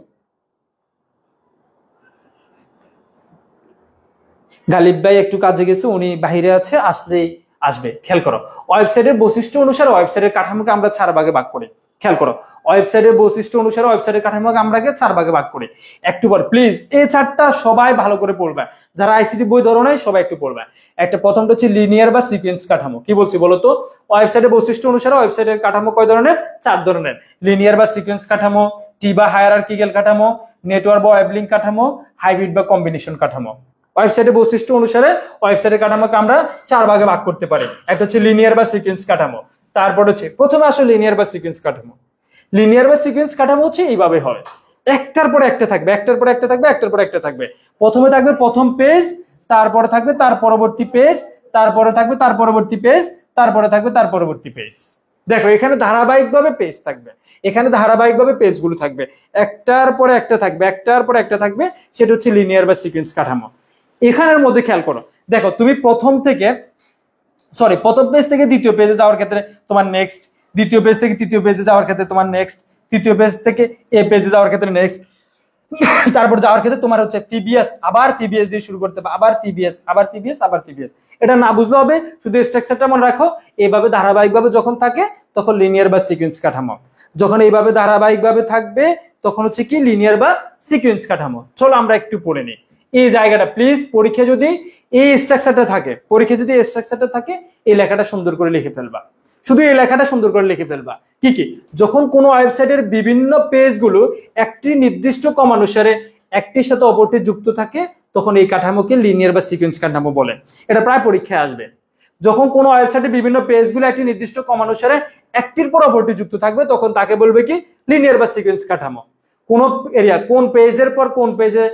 গালিব ভাই একটু কাজে গেছে, উনি বাহিরে আছে, আসলেই আসবে। খেয়াল করো, ওয়েবসাইটের বৈশিষ্ট্য অনুসারে ওয়েবসাইটের কাঠামোকে আমরা 4 ভাগে ভাগ করি। খেয়াল করো, ওয়েবসাইটের বৈশিষ্ট্য অনুসারে ওয়েবসাইটের কাঠামোকে আমরা 4 ভাগে ভাগ করি। একটু পর প্লিজ এই চারটা সবাই ভালো করে পড়বে, যারা আইসিটি বই ধরো নাই সবাই একটু পড়বে। একটা প্রথমটা হচ্ছে লিনিয়ার বা সিকোয়েন্স কাঠামো। কি বলছি বলো তো? ওয়েবসাইটের বৈশিষ্ট্য অনুসারে ওয়েবসাইটের কাঠামো কয় ধরনের? 4 ধরনের। লিনিয়ার বা সিকোয়েন্স কাঠামো, টি বা হায়ারার্কিক্যাল কাঠামো, নেটওয়ার্ক বা ওয়েব লিংক কাঠামো, হাইব্রিড বা কম্বিনেশন কাঠামো। ওয়েবসাইটের বৈশিষ্ট্য অনুসারে ওয়েবসাইটের কাঠামোকে আমরা 4 ভাগে ভাগ করতে পারি। একটা হচ্ছে লিনিয়ার বা সিকোয়েন্স কাঠামো। তারপর হচ্ছে প্রথমে আসলে লিনিয়ার বা সিকোয়েন্স কাঠামো। লিনিয়ার বা সিকোয়েন্স কাঠামো হচ্ছে এইভাবে হয়, একটার পর একটা থাকবে, একটার পর একটা থাকবে, একটার পর একটা থাকবে। প্রথমে থাকবে প্রথম পেজ, তারপরে থাকবে তার পরবর্তী পেজ, তারপরে থাকবে তার পরবর্তী পেজ, তারপরে থাকবে তার পরবর্তী পেজ। দেখো, এখানে ধারাবাহিকভাবে পেজ থাকবে, এখানে ধারাবাহিকভাবে পেজগুলো থাকবে, একটার পরে একটা থাকবে, একটার পরে একটা থাকবে। সেটা হচ্ছে লিনিয়ার বা সিকোয়েন্স কাঠামো। এখানের মধ্যে খেয়াল করো, দেখো তুমি প্রথম পেজ থেকে দ্বিতীয় পেজে যাওয়ার ক্ষেত্রে তোমার নেক্সট, দ্বিতীয় পেজ থেকে তৃতীয় পেজে যাওয়ার ক্ষেত্রে তোমার নেক্সট, তৃতীয় পেজ থেকে এ পেজে যাওয়ার ক্ষেত্রে নেক্সট, তারপর যাওয়ার ক্ষেত্রে তোমার হচ্ছে পিবিএস, আবার পিবিএস দিয়ে শুরু করতে হবে, আবার পিবিএস, আবার পিবিএস, আবার পিবিএস। এটা না বুঝলে হবে, শুধু স্ট্রাকচারটা মনে রাখো। এইভাবে ধারাবাহিকভাবে যখন থাকে তখন লিনিয়ার বা সিকোয়েন্স কাঠামো, যখন এইভাবে ধারাবাহিকভাবে থাকবে তখন হচ্ছে কি লিনিয়ার বা সিকোয়েন্স কাঠামো। চলো আমরা একটু পড়ে নিই এই জায়গাটা প্লিজ। পরীক্ষা যদি এই স্ট্রাকচারটা থাকে, এই লেখাটা সুন্দর করে লিখে ফেলবা, শুধু এই লেখাটা সুন্দর করে লিখে ফেলবা। কি কি? যখন কোনো ওয়েবসাইটের বিভিন্ন পেজগুলো একটি নির্দিষ্ট ক্রম অনুসারে একটির সাথে অপরটি যুক্ত থাকে তখন এই কাঠামোকে লিনিয়ার বা সিকোয়েন্স কাঠামো বলে। এটা প্রায় পরীক্ষায় আসবে। যখন কোনো ওয়েবসাইটের বিভিন্ন পেজগুলো একটি নির্দিষ্ট ক্রম অনুসারে একটির পর অপরটি যুক্ত থাকবে তখন তাকে বলবে কি লিনিয়ার বা সিকোয়েন্স কাঠামো। কোন এরিয়া কোন পেজের পর কোন পেজে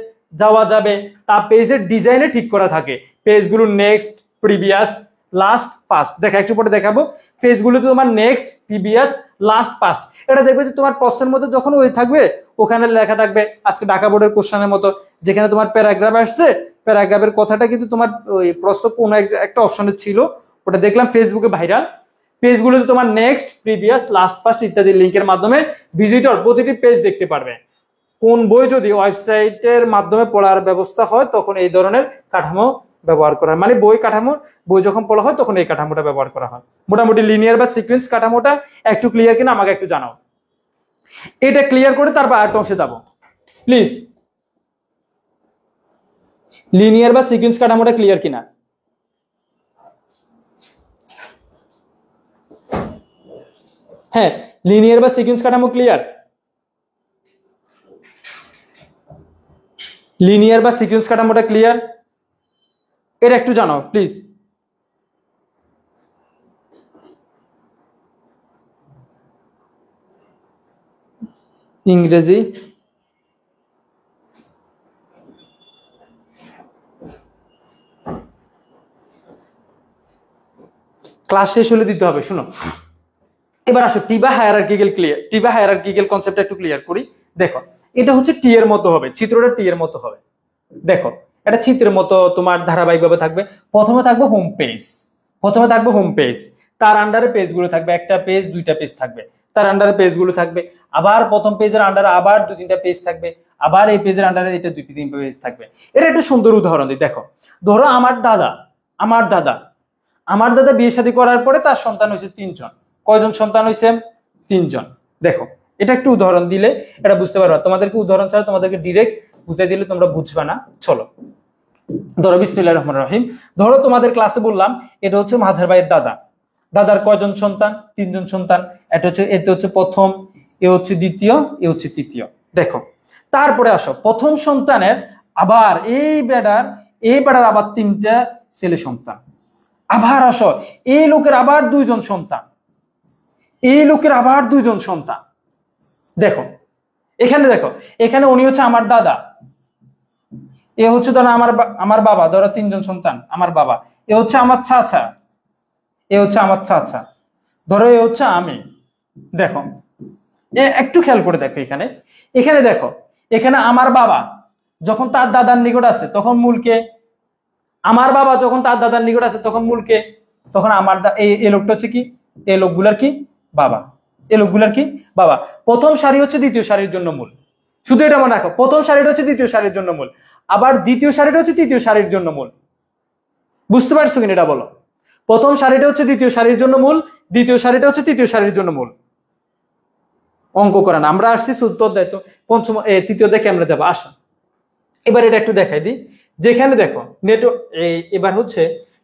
যাওয়া যাবে তা পেজের ডিজাইনে ঠিক করা থাকে। পেজগুলো নেক্সট, প্রিভিয়াস, লাস্ট, পাস্ট। দেখা একটু পরে দেখাবো। পেজগুলোতে তোমার নেক্সট, প্রিভিয়াস, লাস্ট, পাস্ট। এটা দেখবে যে তোমার প্রশ্নের মধ্যে যখন ওই থাকবে ওখানে লেখা থাকবে আজকে ঢাকা বোর্ডের কোশ্চেনের মতো, যেখানে তোমার প্যারাগ্রাফ আসছে, প্যারাগ্রাফের কথাটা কিন্তু তোমার ওই প্রশ্ন কোন একটা অপশনে ছিল, ওটা দেখলাম ফেসবুকে ভাইরাল। পেজগুলোতে তোমার নেক্সট, প্রিভিয়াস, লাস্ট, পাস্ট ইত্যাদি লিঙ্কের মাধ্যমে ভিজিটর প্রতিটি পেজ দেখতে পারবে। কোন বই যদি ওয়েবসাইটের মাধ্যমে পড়ার ব্যবস্থা হয় তখন এই ধরনের কাঠামো ব্যবহার করা হয়, মানে বই যখন পড়া হয় তখন এই কাঠামোটা ব্যবহার করা হয়। মোটামুটি লিনিয়ার বা সিকোয়েন্স কাঠামোটা একটু ক্লিয়ার কিনা আমাকে একটু জানাও। এটা ক্লিয়ার করে তারপর আরেকটা অংশে যাব প্লিজ। লিনিয়ার বা সিকোয়েন্স কাঠামোটা ক্লিয়ার কিনা? হ্যাঁ, লিনিয়ার বা সিকোয়েন্স কাঠামো ক্লিয়ার? লিনিয়ার বা সিকোয়েন্স কাঠামোটা ক্লিয়ার? এটা একটু জানাও প্লিজ। ইংরেজি ক্লাস শেষ হলে দিতে হবে। শুনো, এবার আসো টি বা হায়ারার্কিক্যাল ক্লিয়ার, টি বা হায়ারার্কিক্যাল কনসেপ্টটা একটু ক্লিয়ার করি। দেখো, এটা হচ্ছে টি এর মতো হবে, চিত্রটা টি এর মতো হবে। দেখো, এটা চিত্রের মতো তোমার ধারাবাহিকভাবে থাকবে। প্রথমে থাকবে হোম পেজ, প্রথমে থাকবে হোম পেজ, তার আন্ডারে পেজগুলো থাকবে, একটা পেজ দুইটা পেজ থাকবে, তার আন্ডারে পেজগুলো থাকবে। আবার প্রথম পেজের আন্ডারে আবার দুই তিনটা পেজ থাকবে, আবার এই পেজের আন্ডারে এটা দুই তিনটা পেজ থাকবে। এটা একটা সুন্দর উদাহরণ দিই। দেখো, ধরো আমার দাদা, আমার দাদা আমার দাদা বিয়ে শাদী করার পরে তার সন্তান হয়েছে 3 জন। কয়জন সন্তান হয়েছে? 3 জন। দেখো, এটা একটু উদাহরণ দিলে এটা বুঝতে পারবা। তোমাদেরকে উদাহরণ ছাড়া তোমাদেরকে ডিরেক্ট বুঝাই দিলে তোমরা বুঝবে না। চলো, ধরো বিসমিল্লাহির রহমানির রহিম। ধরো তোমাদের ক্লাসে বললাম এটা হচ্ছে মাঝার ভাইয়ের দাদা। দাদার কয়জন সন্তান? 3 জন সন্তান। এটা হচ্ছে প্রথম, এ হচ্ছে দ্বিতীয়, এ হচ্ছে তৃতীয়। দেখো, তারপরে আসো প্রথম সন্তানের আবার এই বেড়ার আবার 3টা ছেলে সন্তান। আবার আসো এই লোকের আবার 2 জন সন্তান, এই লোকের আবার 2 জন সন্তান। দেখো এখানে, দেখো এখানে উনি হচ্ছে আমার দাদা, এ হচ্ছে ধরো আমার বাবা, ধরো 3 জন সন্তান আমার বাবা। এ হচ্ছে আমার চাচা, এ হচ্ছে আমার চাচা, ধরো এ হচ্ছে আমি। দেখো, একটু খেয়াল করে দেখো এখানে, এখানে দেখো, এখানে আমার বাবা যখন তার দাদার নিকট আছে তখন মূলকে, আমার বাবা যখন তার দাদার নিকট আছে তখন মূলকে, তখন আমার এই লোকটা হচ্ছে কি, এই লোকগুলার কি বাবা, এই লোকগুলার কি বাবা। প্রথম সারি হচ্ছে দ্বিতীয় সারির জন্য মূল, শুধু এটা মনে রাখো। প্রথম সারিটা হচ্ছে দ্বিতীয় সারির জন্য মূল, আবার দ্বিতীয় সারিটা হচ্ছে তৃতীয় সারির জন্য মূল। বুঝতে পারছো কিনা এটা বলো? প্রথম সারিটা হচ্ছে দ্বিতীয় সারির জন্য মূল, দ্বিতীয় সারিটা হচ্ছে তৃতীয় সারির জন্য মূল। অঙ্ক করান, আমরা আসছি চতুর্থ অধ্যায়, তো পঞ্চম তৃতীয় অধ্যায় আমরা যাবো। আসো এবার এটা একটু দেখাই দিই। যেখানে দেখো এবার হচ্ছে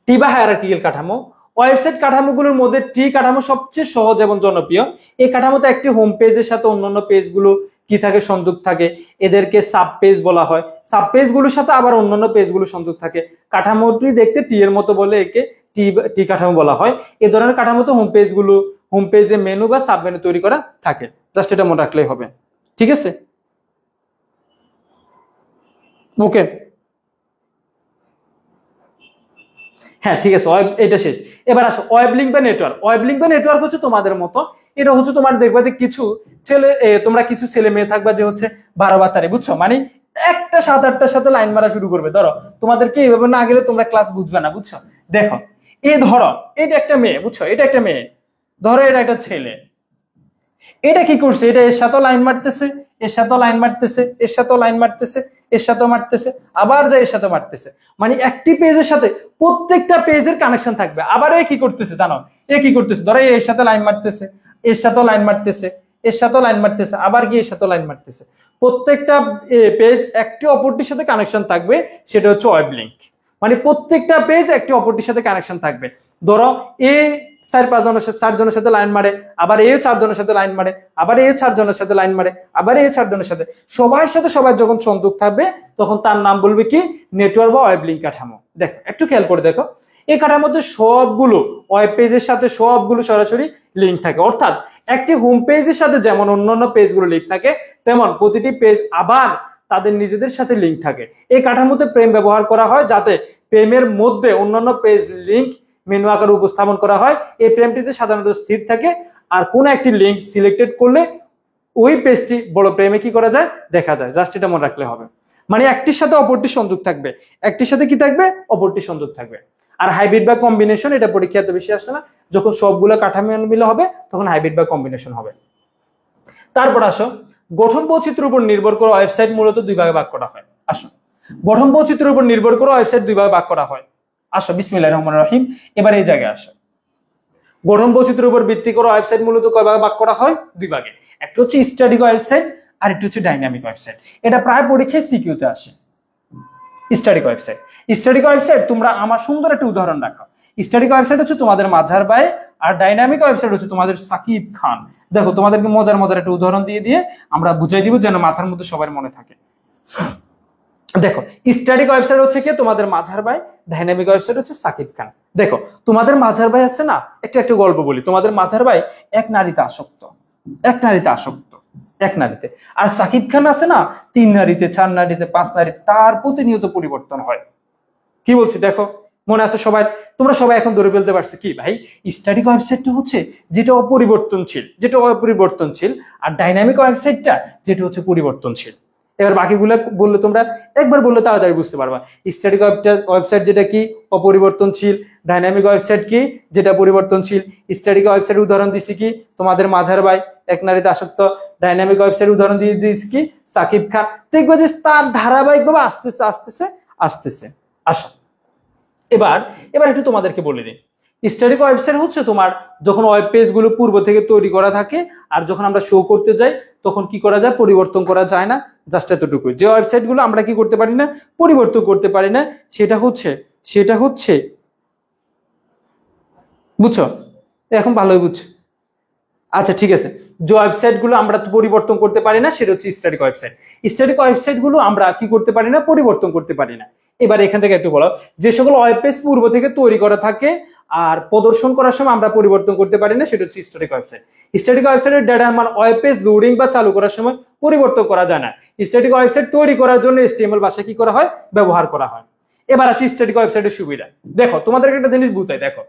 টি বা হায়ারার্কিক্যাল কাঠামো। ওয়েবসাইট কাঠামোগুলোর মধ্যে টি কাঠামো সবচেয়ে সহজ এবং জনপ্রিয়। এই কাঠামোতে একটি হোম পেজের সাথে অন্যান্য পেজগুলো কি থাকে, সংযোগ থাকে। এদেরকে সাব পেজ বলা হয়। সাব পেজগুলোর সাথে আবার অন্যান্য পেজগুলো সংযোগ থাকে। কাঠামোটি দেখতে টি এর মতো বলে একে টি কাঠামো বলা হয়। এই ধরনের কাঠামোতে হোম পেজে মেনু বা সাব মেনু তৈরি করা থাকে। জাস্ট এটা মনে রাখলেই হবে, ঠিক আছে? ওকে, হ্যাঁ ঠিক আছে, এটা শেষ। এবার আসো ওয়েব লিঙ্ক বা নেটওয়ার্ক। ওয়েব লিঙ্ক বা নেটওয়ার্ক হচ্ছে তোমাদের মতো, এটা হচ্ছে তোমার দেখবা যে কিছু তোমরা কিছু ছেলে মেয়ে থাকবা যে হচ্ছে 12 বুঝছো, মানে একটা 7-8টার সাথে লাইন মারা শুরু করবে। ধরো তোমাদেরকে এইভাবে না গেলে তোমরা ক্লাস বুঝবে না, বুঝছো? দেখো, ধরো এটা একটা মেয়ে, বুঝছো, এটা একটা মেয়ে, ধরো এটা একটা ছেলে। এটা কি করছে? এটা এর সাথে লাইন মারতেছে, এর সাথে লাইন মারতেছে, এর সাথে লাইন মারতেছে, এর সাথে মারতেছে, আবার যা এর সাথে মারতেছে। মানে একটি পেজের সাথে প্রত্যেকটা পেজের কানেকশন থাকবে। আবার এ কি করতেছে জানো? এ কি করতেছে? ধরো এর সাথে লাইন মারতেছে, এর সাথে লাইন মারতেছে, এর সাথে লাইন মারতেছে, আবার গিয়ে এর সাথে লাইন মারতেছে। প্রত্যেকটা পেজ একটি অপরটির সাথে কানেকশন থাকবে, সেটা হচ্ছে ওয়েব লিঙ্ক। মানে প্রত্যেকটা পেজ একটি অপরটির সাথে কানেকশন থাকবে। ধরো এই 4-5 জনের সাথে লাইন মারে, আবার এই 4 জনের সাথে লাইন মারে, আবার এই 4 জনের সাথে লাইন মারে, আবার এই 4 জনের সাথে, সবার সাথে সবাই যখন সংযোগ থাকবে তখন তার নাম বলবে কি, নেটওয়ার্ক বা ওয়েব লিঙ্ক কাঠামো। দেখো একটু খেয়াল করে দেখো, এই কাঠামোতে সবগুলো ওয়েব পেজের সাথে সবগুলো সরাসরি লিঙ্ক থাকে। অর্থাৎ একটি হোম পেজের সাথে যেমন অন্যান্য পেজগুলো লিঙ্ক থাকে, তেমন প্রতিটি পেজ আবার তাদের নিজেদের সাথে লিঙ্ক থাকে। এই কাঠামোতে প্রেম ব্যবহার করা হয় যাতে প্রেমের মধ্যে অন্যান্য পেজ লিঙ্ক মেনু আকারে উপস্থাপন করা হয়। এই প্রেমটিতে সাধারণত স্থির থাকে, আর কোন একটি লিঙ্ক সিলেক্টেড করলে ওই পেজটি বড় প্রেমে কি করা যায়, দেখা যায়। জাস্ট এটা মনে রাখলে হবে। মানে একটির সাথে অপরটি সংযোগ থাকবে, একটির সাথে কি থাকবে, অপরটি সংযোগ থাকবে। আর হাইব্রিড বা কম্বিনেশন, এটা পরীক্ষা এত বেশি আসছে না। যখন সবগুলো কাঠামো মিলে হবে তখন হাইব্রিড বা কম্বিনেশন হবে। তারপর আসো, গঠন বৈচিত্র্যের উপর নির্ভর করে ওয়েবসাইট মূলত 2 ভাগে ভাগ করা হয়। আসো, গঠন বৈচিত্র্যের উপর নির্ভর করে ওয়েবসাইট 2 ভাগে ভাগ করা হয়। আসো বিসমিল্লাহির রহমানির রহিম, এবার এই জায়গায় আসো। গঠন বৈচিত্র্যের উপর ভিত্তি করে ওয়েবসাইট মূলত কয় ভাগে ভাগ করা হয়? 2 ভাগে। একটা হচ্ছে স্ট্যাটিক ওয়েবসাইট, আর একটা হচ্ছে ডাইনামিক ওয়েবসাইট। এটা প্রায় পরীক্ষায় সিকিউতে আসে। স্ট্যাটিক ওয়েবসাইট তোমরা আমার সুন্দর একটা উদাহরণ রাখো। স্ট্যাটিক ওয়েবসাইট হচ্ছে তোমাদের মাঝার ভাই, আর ডাইনামিক ওয়েবসাইট হচ্ছে তোমাদের সাকিব খান। দেখো তোমাদেরকে মজার মজার একটা উদাহরণ দিয়ে দিয়ে আমরা বুঝাই দিব যেন মাথার মধ্যে সবার মনে থাকে। দেখো স্ট্যাটিক ওয়েবসাইট হচ্ছে কি তোমাদের মাঝার ভাই, ডাইনামিক ওয়েবসাইট হচ্ছে সাকিব খান। দেখো তোমাদের মাঝার ভাই আছে না, একটা গল্প বলি। তোমাদের মাঝার ভাই এক নারীতে আসক্ত, এক নারীতে। আর সাকিব খান আছে না 3 নারীতে, 4 নারীতে, 5 নারীতে, তার প্রতিনিয়ত পরিবর্তন হয়। কি বলছি দেখো, মনে আছে সবাই? তোমরা সবাই এখন ধরে ফেলতে পারছো কি ভাই, স্ট্যাটিক ওয়েবসাইটটা হচ্ছে যেটা অপরিবর্তনশীল, আর ডাইনামিক ওয়েবসাইটটা যেটা হচ্ছে পরিবর্তনশীল। এবার বাকিগুলো বললে তোমরা একবার বললে তাড়াতাড়ি বুঝতে পারবা। স্ট্যাটিক ওয়েবসাইট যেটা কি অপরিবর্তনশীল, ডাইনামিক ওয়েবসাইট কি যেটা পরিবর্তনশীল। স্ট্যাটিক ওয়েবসাইট উদাহরণ দিছি কি তোমাদের মাঝার ভাই এক নারীতে আসক্ত, ডাইনামিক ওয়েবসাইট উদাহরণ দিয়ে দিয়েছি কি সাকিব খান। দেখবে যে তার ধারাবাহিকভাবে আসতেছে। আসো এবার একটু তোমাদেরকে বলে দিই, স্ট্যাটিক ওয়েবসাইট হচ্ছে তোমার যখন ওয়েব পেজ গুলো পূর্ব থেকে তৈরি করা থাকে, আর যখন আমরা শো করতে যাই তখন কি করা যায়, পরিবর্তন করা যায় না। জাস্ট এতটুকু, যে ওয়েবসাইট গুলো আমরা কি করতে পারি না, পরিবর্তন করতে পারি না, সেটা হচ্ছে বুঝছো? এখন ভালোই বুঝছো? আচ্ছা ঠিক আছে, যে ওয়েবসাইট গুলো আমরা পরিবর্তন করতে পারি না সেটা হচ্ছে স্ট্যাটিক ওয়েবসাইট। স্ট্যাটিক ওয়েবসাইট গুলো আমরা কি করতে পারি না, পরিবর্তন করতে পারি না। এবার এখান থেকে একটু বলো, যে সকল ওয়েব পেজ পূর্ব থেকে তৈরি করা থাকে আর প্রদর্শন করার সময় আমরা পরিবর্তন করতে পারি না, সেটা হচ্ছে স্ট্যাটিক ওয়েবসাইট। স্ট্যাটিক ওয়েবসাইটের ডেটার মান ওয়েব পেজ লোডিং বা চালু করার সময় পরিবর্তন করা যায় না। স্ট্যাটিক ওয়েবসাইট তৈরি করার জন্য HTML ভাষা কি করা হয়, ব্যবহার করা হয়। এবার আসি স্ট্যাটিক ওয়েবসাইটের সুবিধা। দেখো তোমাদেরকে একটা জিনিস বুঝাই। দেখো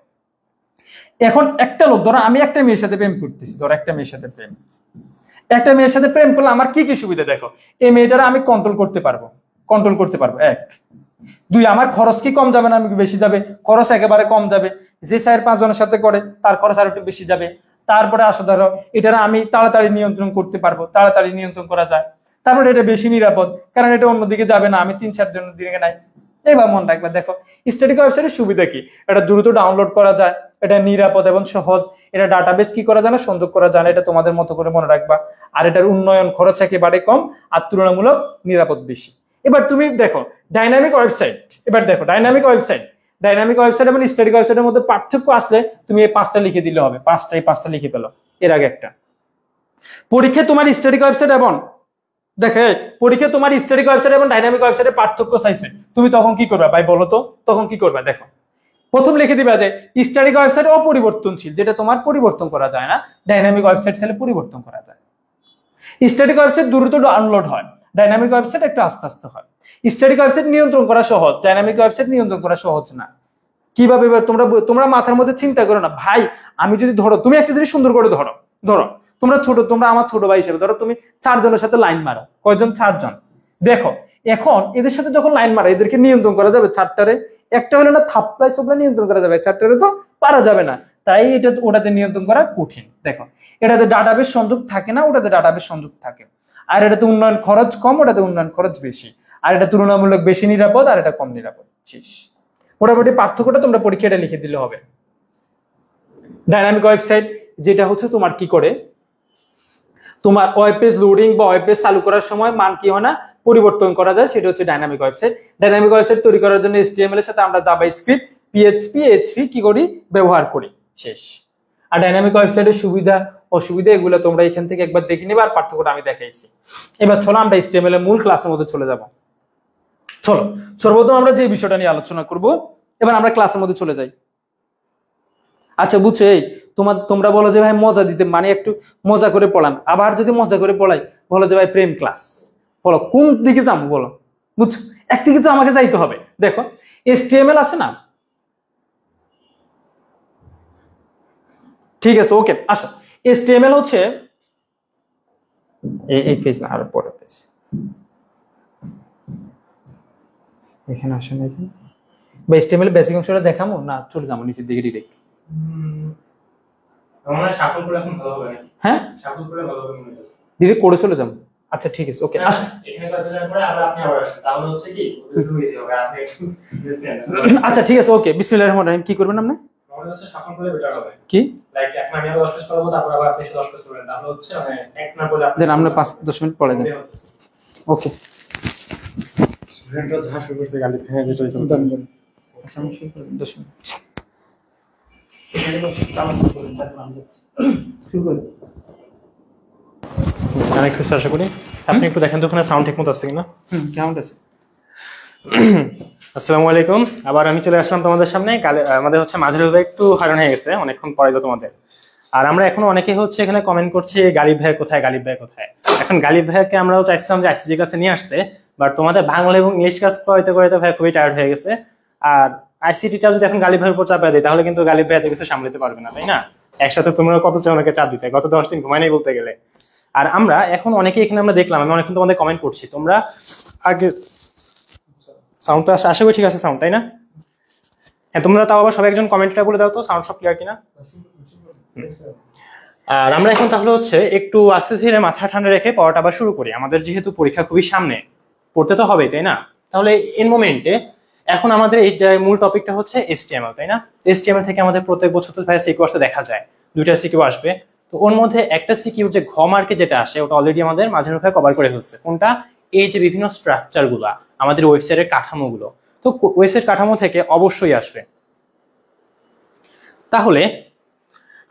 এখন একটা লোক, ধরো আমি একটা মেয়ের সাথে প্রেম করতেছি, ধরো একটা মেয়ের সাথে প্রেম করলে আমার কি কি সুবিধা দেখো। এই মেয়েটারা আমি কন্ট্রোল করতে পারবো। 1, 2 আমার খরচ কি কম যাবে না, আমি বেশি যাবে? খরচ একেবারে কম যাবে। যে 4-5 জনের সাথে করে তার খরচ আর একটু বেশি যাবে। তারপরে আসো ধরো এটা আমি তাড়াতাড়ি নিয়ন্ত্রণ করতে পারবো, তাড়াতাড়ি নিয়ন্ত্রণ করা যায়। তারপরে এটা বেশি নিরাপদ, কারণ এটা অন্যদিকে যাবে না, আমি 3-4 জনের দিকে নাই। এবার মন রাখবে, দেখো স্ট্যাটিক ওয়েবসাইটের সুবিধা কি, এটা দ্রুত ডাউনলোড করা যায়, এটা নিরাপদ এবং সহজ, এটা ডাটাবেস কি করা যায় না, সংযোগ করা যায় না, এটা তোমাদের মতো করে মনে রাখবা। আর এটার উন্নয়ন খরচ একেবারে কম আর তুলনামূলক নিরাপদ বেশি। এবার তুমি দেখো ডাইনামিক ওয়েবসাইট, ডাইনামিক ওয়েবসাইট এবং স্ট্যাটিক ওয়েবসাইটের মধ্যে পার্থক্য আসলে তুমি এই 5টা লিখে দিলে হবে। 5টা লিখে পেলো। এর আগে একটা পরীক্ষায় তোমার স্ট্যাটিক ওয়েবসাইট এবং ডাইনামিক ওয়েবসাইটের পার্থক্য চাইছে, তুমি তখন কি করবে ভাই বলো তো? তখন কি করবে দেখো, প্রথম লিখে দিবা যে স্ট্যাটিক ওয়েবসাইট অপরিবর্তনশীল, যেটা তোমার পরিবর্তন করা যায় না। ডাইনামিক ওয়েবসাইট চাইলে পরিবর্তন করা যায়। স্ট্যাটিক ওয়েবসাইট দ্রুত ডাউনলোড হয়, ডাইনামিক ওয়েবসাইট একটু আস্তে আস্তে হয়। স্ট্যাটিক ওয়েবসাইট নিয়ন্ত্রণ করা সহজ, ডাইনামিক ওয়েবসাইট নিয়ন্ত্রণ করা সহজ না। কিভাবে? তোমরা মাথার মধ্যে চিন্তা করো না ভাই, আমি যদি ধরো তুমি একটা জিনিস সুন্দর করে ধরো তোমরা আমার ছোট ভাই হিসেবে ধরো তুমি 4 জনের সাথে লাইন মারো। কয়জন? 4 জন। দেখো এখন এদের সাথে যখন লাইন মারো, এদেরকে নিয়ন্ত্রণ করা যাবে? 4টারে একটা হলে না থাপ্পড়ায় চোপড়ায় নিয়ন্ত্রণ করা যাবে, 4টারে তো পারা যাবে না। তাই ওটাতে নিয়ন্ত্রণ করা কঠিন। দেখো এটাতে ডাটাবেস সংযোগ থাকে না, ওটাতে ডাটাবেস সংযোগ থাকে। আর এটাতে উন্নয়ন খরচ কম, ওটাতে উন্নয়ন খরচ বেশি। আর এটা তুলনামূলক বেশি নিরাপদ, আর এটা কম নিরাপদ। শেষ। মোটামুটি পার্থক্যটা তোমরা পরীক্ষাটা লিখে দিলে হবে। ডাইনামিক ওয়েবসাইট যেটা হচ্ছে তোমার কি করে, তোমার ওয়েব পেজ লোডিং বা ওয়েব পেজ চালু করার সময় মান কি হয় না, পরিবর্তন করা যায়, সেটা হচ্ছে ডাইনামিক ওয়েবসাইট। ডাইনামিক ওয়েবসাইট তৈরি করার জন্য HTML এর সাথে আমরা জাভাস্ক্রিপ্ট, PHP কি করি, ব্যবহার করি। শেষ। আর ডাইনামিক ওয়েবসাইটের সুবিধা অসুবিধা এগুলো তোমরা এখান থেকে একবার দেখে নিবে, আর পার্থক্যটা আমি দেখাইছি। এবার চলো আমরা HTML এর মূল ক্লাসের মধ্যে চলে যাব। চলো সর্বপ্রথম আমরা যে বিষয়টা নিয়ে আলোচনা করব, এবার আমরা ক্লাসের মধ্যে চলে যাই। আচ্ছা বুঝছো, এই তোমরা বলো যে ভাই মজা দিতে, মানে একটু মজা করে পড়ান। আবার যদি মজা করে পড়াই বলো যে ভাই প্রেম ক্লাস। বলো কোন দিকে যাবো বলো? বুঝছো, একদিকে তো আমাকে যাইতে হবে। দেখো HTML আছে না, ঠিক আছে ওকে আসো। HTML হচ্ছে এই পেজ না, আরো পরের পেজ। এখানে আসেন, এখানে বা HTML বেসিক অংশটা দেখাবো না, চলে যাবো নিচের দিকে ডিরেক্ট। আমরা শাফল করে এখন ভালো হবে নাকি? হ্যাঁ শাফল করে ভালো হবে মনে হচ্ছে। ডিরেক্ট করে চলে যাবো। আচ্ছা ঠিক আছে ওকে আসো। এখানে করতে যাওয়ার পরে আপনি আবার আসেন, তাহলে হচ্ছে কি একটু ইজি হবে। আপনি একটু আচ্ছা ঠিক আছে ওকে। বিসমিল্লাহির রহমানির রহিম। কি করবেন আপনি? আমাদের কাছে শাফল করে বেটার হবে। কি লাইক এখন আমি 10 পেজ পড়াবো, তারপর আবার আপনি 10 পেজ পড়বেন, তাহলে হচ্ছে মানে এক না বলে আপনি দেন আমরা 5-10 মিনিট পড়ে দেন। ওকে স্টুডেন্টরা যা শুরু করছে গালি ফেলে দিতে হইছে। আচ্ছা আমি শুরু করি 10 মিনিট। শুরু করি। কানেক্ট হয়েছে আশা করি। আপনি একটু দেখেন তো ওখানে সাউন্ড ঠিক মতো আসছে কিনা। কেমন আছে? আসসালামু আলাইকুম, আবার আমি চলে আসলাম তোমাদের সামনে। আমাদের হচ্ছে মাঝের ভাই একটু হারান হয়ে গেছে অনেকক্ষণ পরে তো তোমাদের। আর আমরা এখনো অনেকে হচ্ছে এখানে কমেন্ট করছি গালিব ভাই কোথায়, গালিব ভাই কোথায়। এখন গালিব ভাইকে আমরাও চাইছিলাম যে আইসিজি কাছে নিয়ে আসতে, বাট তোমাদের বাংলা এবং ইংলিশ ক্লাস করতে করতে ভাই খুবই টায়ার্ড হয়ে গেছে। আর আইসিটিটা যদি এখন গালিব ভাইয়ের উপর চাপিয়ে দিই তাহলে কিন্তু গালিব ভাই এত কিছু সামলাতে পারবে না, তাই না? একসাথে তোমরা কত চাও ওনাকে চাপ দিতে, গত 10 দিন ঘুমাই নাই বলতে গেলে। আর আমরা এখন অনেকে এখানে আমরা দেখলাম, আমি অনেকক্ষণ তোমাদের কমেন্ট করছি, তোমরা আগে সাউন্ড তো আশা করি ঠিক আছে সাউন্ড, তাই না? হ্যাঁ, তোমরা তাও আবার সবাই একজন কমেন্টটা বলে দাও তো সাউন্ড সব ক্লিয়ার কিনা। আর আমরা এখন তাহলে হচ্ছে একটু আস্তে ধীরে মাথা ঠান্ডা রেখে পড়াটা আবার শুরু করি। আমাদের যেহেতু পরীক্ষা খুবই সামনে, পড়তে তো হবেই, তাই না? তাহলে এর মোমেন্টে এখন আমাদের এই যে মূল টপিকটা হচ্ছে HTML, তাই না? HTML থেকে আমাদের প্রত্যেক বছর তো ভাই সিকিউ আসতে দেখা যায়, দুইটা সিকিউ আসবে। তো ওর মধ্যে একটা সিকিউ যে ঘ মার্কে যেটা আসে ওটা অলরেডি আমাদের মাঝে মধ্যে কভার করে ফেলছে। কোনটা? এই যে বিভিন্ন স্ট্রাকচার গুলা, আমাদের ওয়েবসাইটের কাঠামোগুলো। তো ওয়েবসাইট কাঠামো থেকে অবশ্যই আসবে। তাহলে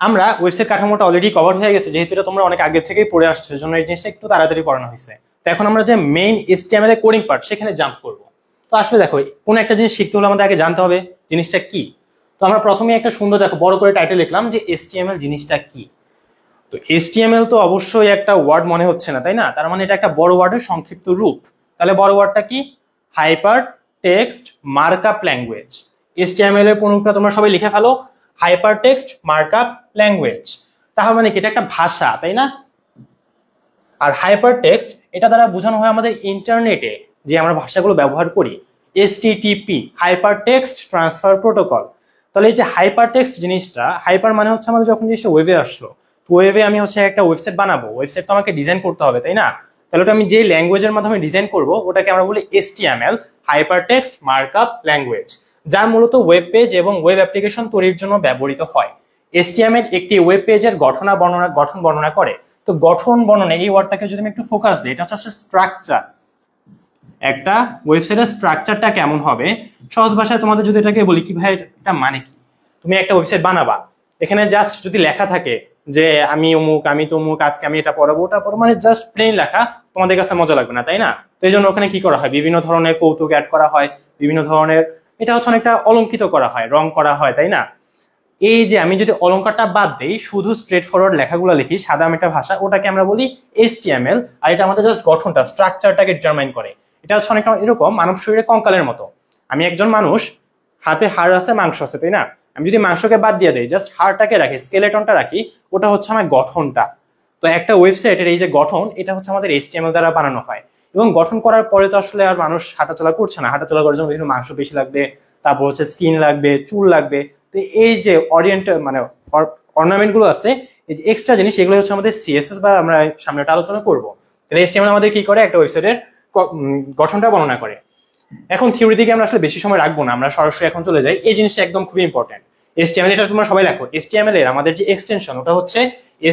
আমরা ওয়েবসাইট কাঠামোটা অলরেডি কভার হয়ে গেছে, যেহেতু এটা তোমরা অনেক আগে থেকেই পড়ে আসছো, এর জন্য এই জিনিসটা একটু তাড়াতাড়ি পড়ানো হয়েছে। তো এখন আমরা যে মেইন HTML এর কোডিং পার্ট সেখানে জাম্প করব। তো আসলে দেখো, কোন একটা জিনিস শিখতে হলে আমাদের আগে জানতে হবে জিনিসটা কি। তো আমরা প্রথমে একটা সুন্দর দেখো বড় করে টাইটেল লিখলাম যে HTML জিনিসটা কি। তো HTML তো অবশ্যই একটা ওয়ার্ড মনে হচ্ছে না, তাই না? তার মানে এটা একটা বড় ওয়ার্ডের সংক্ষিপ্ত রূপ। তাহলে বড় ওয়ার্ডটা কি? Hyper text markup language. HTML এর পুরোটা তোমরা সবাই লিখে ফেলো, হাইপার টেক্সট মার্কআপ ল্যাঙ্গুয়েজ। তাহলে মানে কি এটা একটা ভাষা, তাই না? আর হাইপার টেক্সট এটা দ্বারা বোঝানো হয় আমাদের ইন্টারনেটে যে আমরা ভাষাগুলো ব্যবহার করি, HTTP hyper text transfer protocol. তাহলে এই যে হাইপার টেক্সট জিনিসটা, হাইপার মানে হচ্ছে আমাদের যখন জিনিসটা ওয়েবে আসলো, তো ওয়েবে আমি হচ্ছে একটা ওয়েবসাইট বানাবো, ওয়েবসাইট তো আমাকে ডিজাইন করতে হবে, তাই না? তাহলে ওটা আমি যে ল্যাঙ্গুয়েজের মাধ্যমে ডিজাইন করব ওটাকে আমরা বলি HTML hyper text markup language, যা মূলত ওয়েব পেজ এবং ওয়েব অ্যাপ্লিকেশন তৈরির জন্য ব্যবহৃত হয়। HTML একটি ওয়েব পেজের গঠন বর্ণনা করে। তো গঠন বর্ণনা এই ওয়ার্ডটাকে যদি আমি একটু ফোকাস দিই, এটা হচ্ছে স্ট্রাকচার। একটা ওয়েবসাইটের স্ট্রাকচারটা কেমন হবে, সহজ ভাষায় তোমাদের যদি এটাকে বলি কি ভাই এটা মানে কি, তুমি একটা ওয়েবসাইট বানাবা, এখানে জাস্ট যদি লেখা থাকে যে আমি অমুক, আমি তমুক, আজকে আমি এটা পড়াবো ওটা পড়বো, মানে জাস্ট প্লেন লেখা, তোমাদের কাছে মজা লাগবে না, তাই না? তো এই জন্য ওখানে কি করা হয়, বিভিন্ন ধরনের কৌতুক অ্যাড করা হয়, বিভিন্ন ধরনের, এটা হচ্ছে অনেকটা অলঙ্কিত করা হয়, রং করা হয়, তাই না? এই যে আমি যদি অলংকারটা বাদ দেই, শুধু স্ট্রেট ফরওয়ার্ড লেখাগুলো লিখি, সাদা মেটা ভাষা, ওটাকে আমরা বলি HTML। আর এটা আমাদের জাস্ট গঠনটা, স্ট্রাকচারটাকে ডিটারমাইন করে। এটা হচ্ছে অনেকটা এরকম মানব শরীরে কঙ্কালের মতো। আমি একজন মানুষ, হাতে হাড় আছে, মাংস আছে, তাই না? আমি যদি মাংসকে বাদ দিয়ে দেই, জাস্ট হাড়টাকে রাখি, স্কেলেটনটা রাখি, ওটা হচ্ছে আমার গঠনটা। তো একটা ওয়েবসাইটের এই যে গঠন, এটা হচ্ছে আমাদের HTML দ্বারা বানানো হয়। এবং গঠন করার পরে তো আসলে আর মানুষ হাঁটাচলা করছে না, হাঁটাচলা করার জন্য বিভিন্ন মাংস পেশি লাগবে, তারপর হচ্ছে স্কিন লাগবে, চুল লাগবে। তো এই যে মানে অর্নামেন্ট গুলো আছে, এই যে এক্সট্রা জিনিস, এগুলো হচ্ছে আমাদের CSS বা আমরা সামনে একটা আলোচনা করবো। তাহলে HTML আমাদের কি করে, একটা ওয়েবসাইটের গঠনটা বর্ণনা করে। এখন থিওরি দিকে আমরা আসলে বেশি সময় রাখবো না, আমরা সরাসরি এখন চলে যাই। এই জিনিসটা একদম খুবই ইম্পর্টেন্ট। HTML এটা তোমরা সবাই লেখো, HTML এর আমাদের যে এক্সটেনশন ওটা হচ্ছে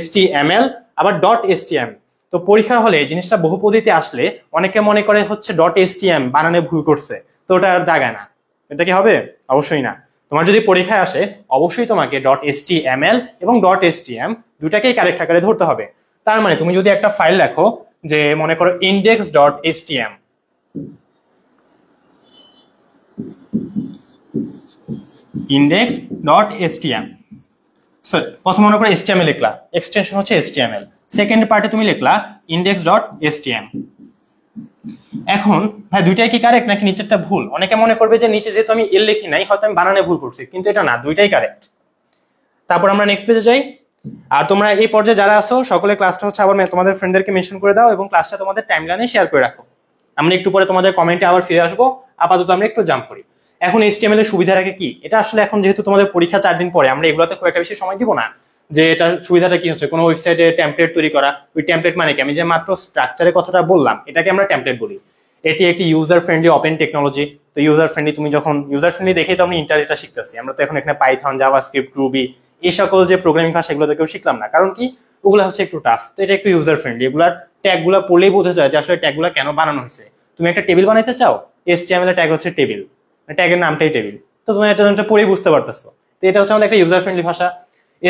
HTML আবার .htm। তো পরীক্ষা হলে এই জিনিসটা বহুপদীতে আসলে অনেকে মনে করে হচ্ছে .htm বানানে ভুল করছে, তো ওটা আর দাগায় না। এটা কি হবে? অবশ্যই না। তোমার যদি পরীক্ষায় আসে অবশ্যই তোমাকে .html এবং .htm দুটাকেই কারেক্ট আকারে ধরতে হবে। তার মানে তুমি যদি একটা ফাইল লেখো যে মনে করো index.htm, index.htm, সরি প্রথম মনে করো HTML লিখলা, এক্সটেনশন হচ্ছে HTML, সেকেন্ড পার্টে তুমি লিখলা index.htm। এখন ভাই দুইটাই কি কারেক্ট নাকি নিচেরটা ভুল? অনেকে মনে করবে যে নিচে যেহেতু আমি এল লিখি নাই হয়তো আমি বানানে ভুল করছি, কিন্তু এটা না, দুইটাই কারেক্ট। তারপর আমরা নেক্সট পেজে যাই। আর তোমরা এই পর্যায়ে যারা আছো সকলে ক্লাসটা হচ্ছে আবার তোমাদের ফ্রেন্ডদেরকে মেনশন করে দাও এবং ক্লাসটা তোমাদের টাইমলাইনে শেয়ার করে রাখো। আমরা একটু পরে তোমাদের কমেন্টে আবার ফিরে আসবো, আপাতত আমরা একটু জাম্প করি। এখন HTML এর সুবিধাটাকে কি, এটা আসলে এখন যেহেতু তোমাদের পরীক্ষা 4 দিন পরে, আমরা এগুলোতে খুব একটা বেশি সময় দিব না। যে এটার সুবিধাটা কি হচ্ছে, কোনো ওয়েবসাইটে টেমপ্লেট তৈরি করা, ওই টেমপ্লেট মানে কি, আমি যে মাত্র স্ট্রাকচারের কথাটা বললাম এটাকে আমরা টেমপ্লেট বলি। এটি একটি ইউজার ফ্রেন্ডলি ওপেন টেকনোলজি। তো ইউজার ফ্রেন্ডলি, তুমি যখন ইউজার ফ্রেন্ডলি দেখেই তো আমরা ইন্টারনেটটা শিখতেছি, আমরা তো এখন এখানে পাইথন, জাভাস্ক্রিপ্ট, রুবি এই সকল যে প্রোগ্রামিং ভাষা এগুলো তো কেউ শিখলাম না, কারণ কি ওগুলো হচ্ছে একটু টাফ। তো এটা একটু ইউজার ফ্রেন্ডলি, এগুলার ট্যাগ গুলা পড়লেই বোঝা যায় যে আসলে ট্যাগ গুলা কেন বানানো হয়েছে। তুমি একটা টেবিল বানাইতে চাও, HTML এর ট্যাগ হচ্ছে টেবিল, ট্যাগের নামটাই টেবিল, তো তুমি এটা পড়েই বুঝতে পারতেছো। তো এটা হচ্ছে আমাদের একটা ইউজার ফ্রেন্ডলি ভাষা।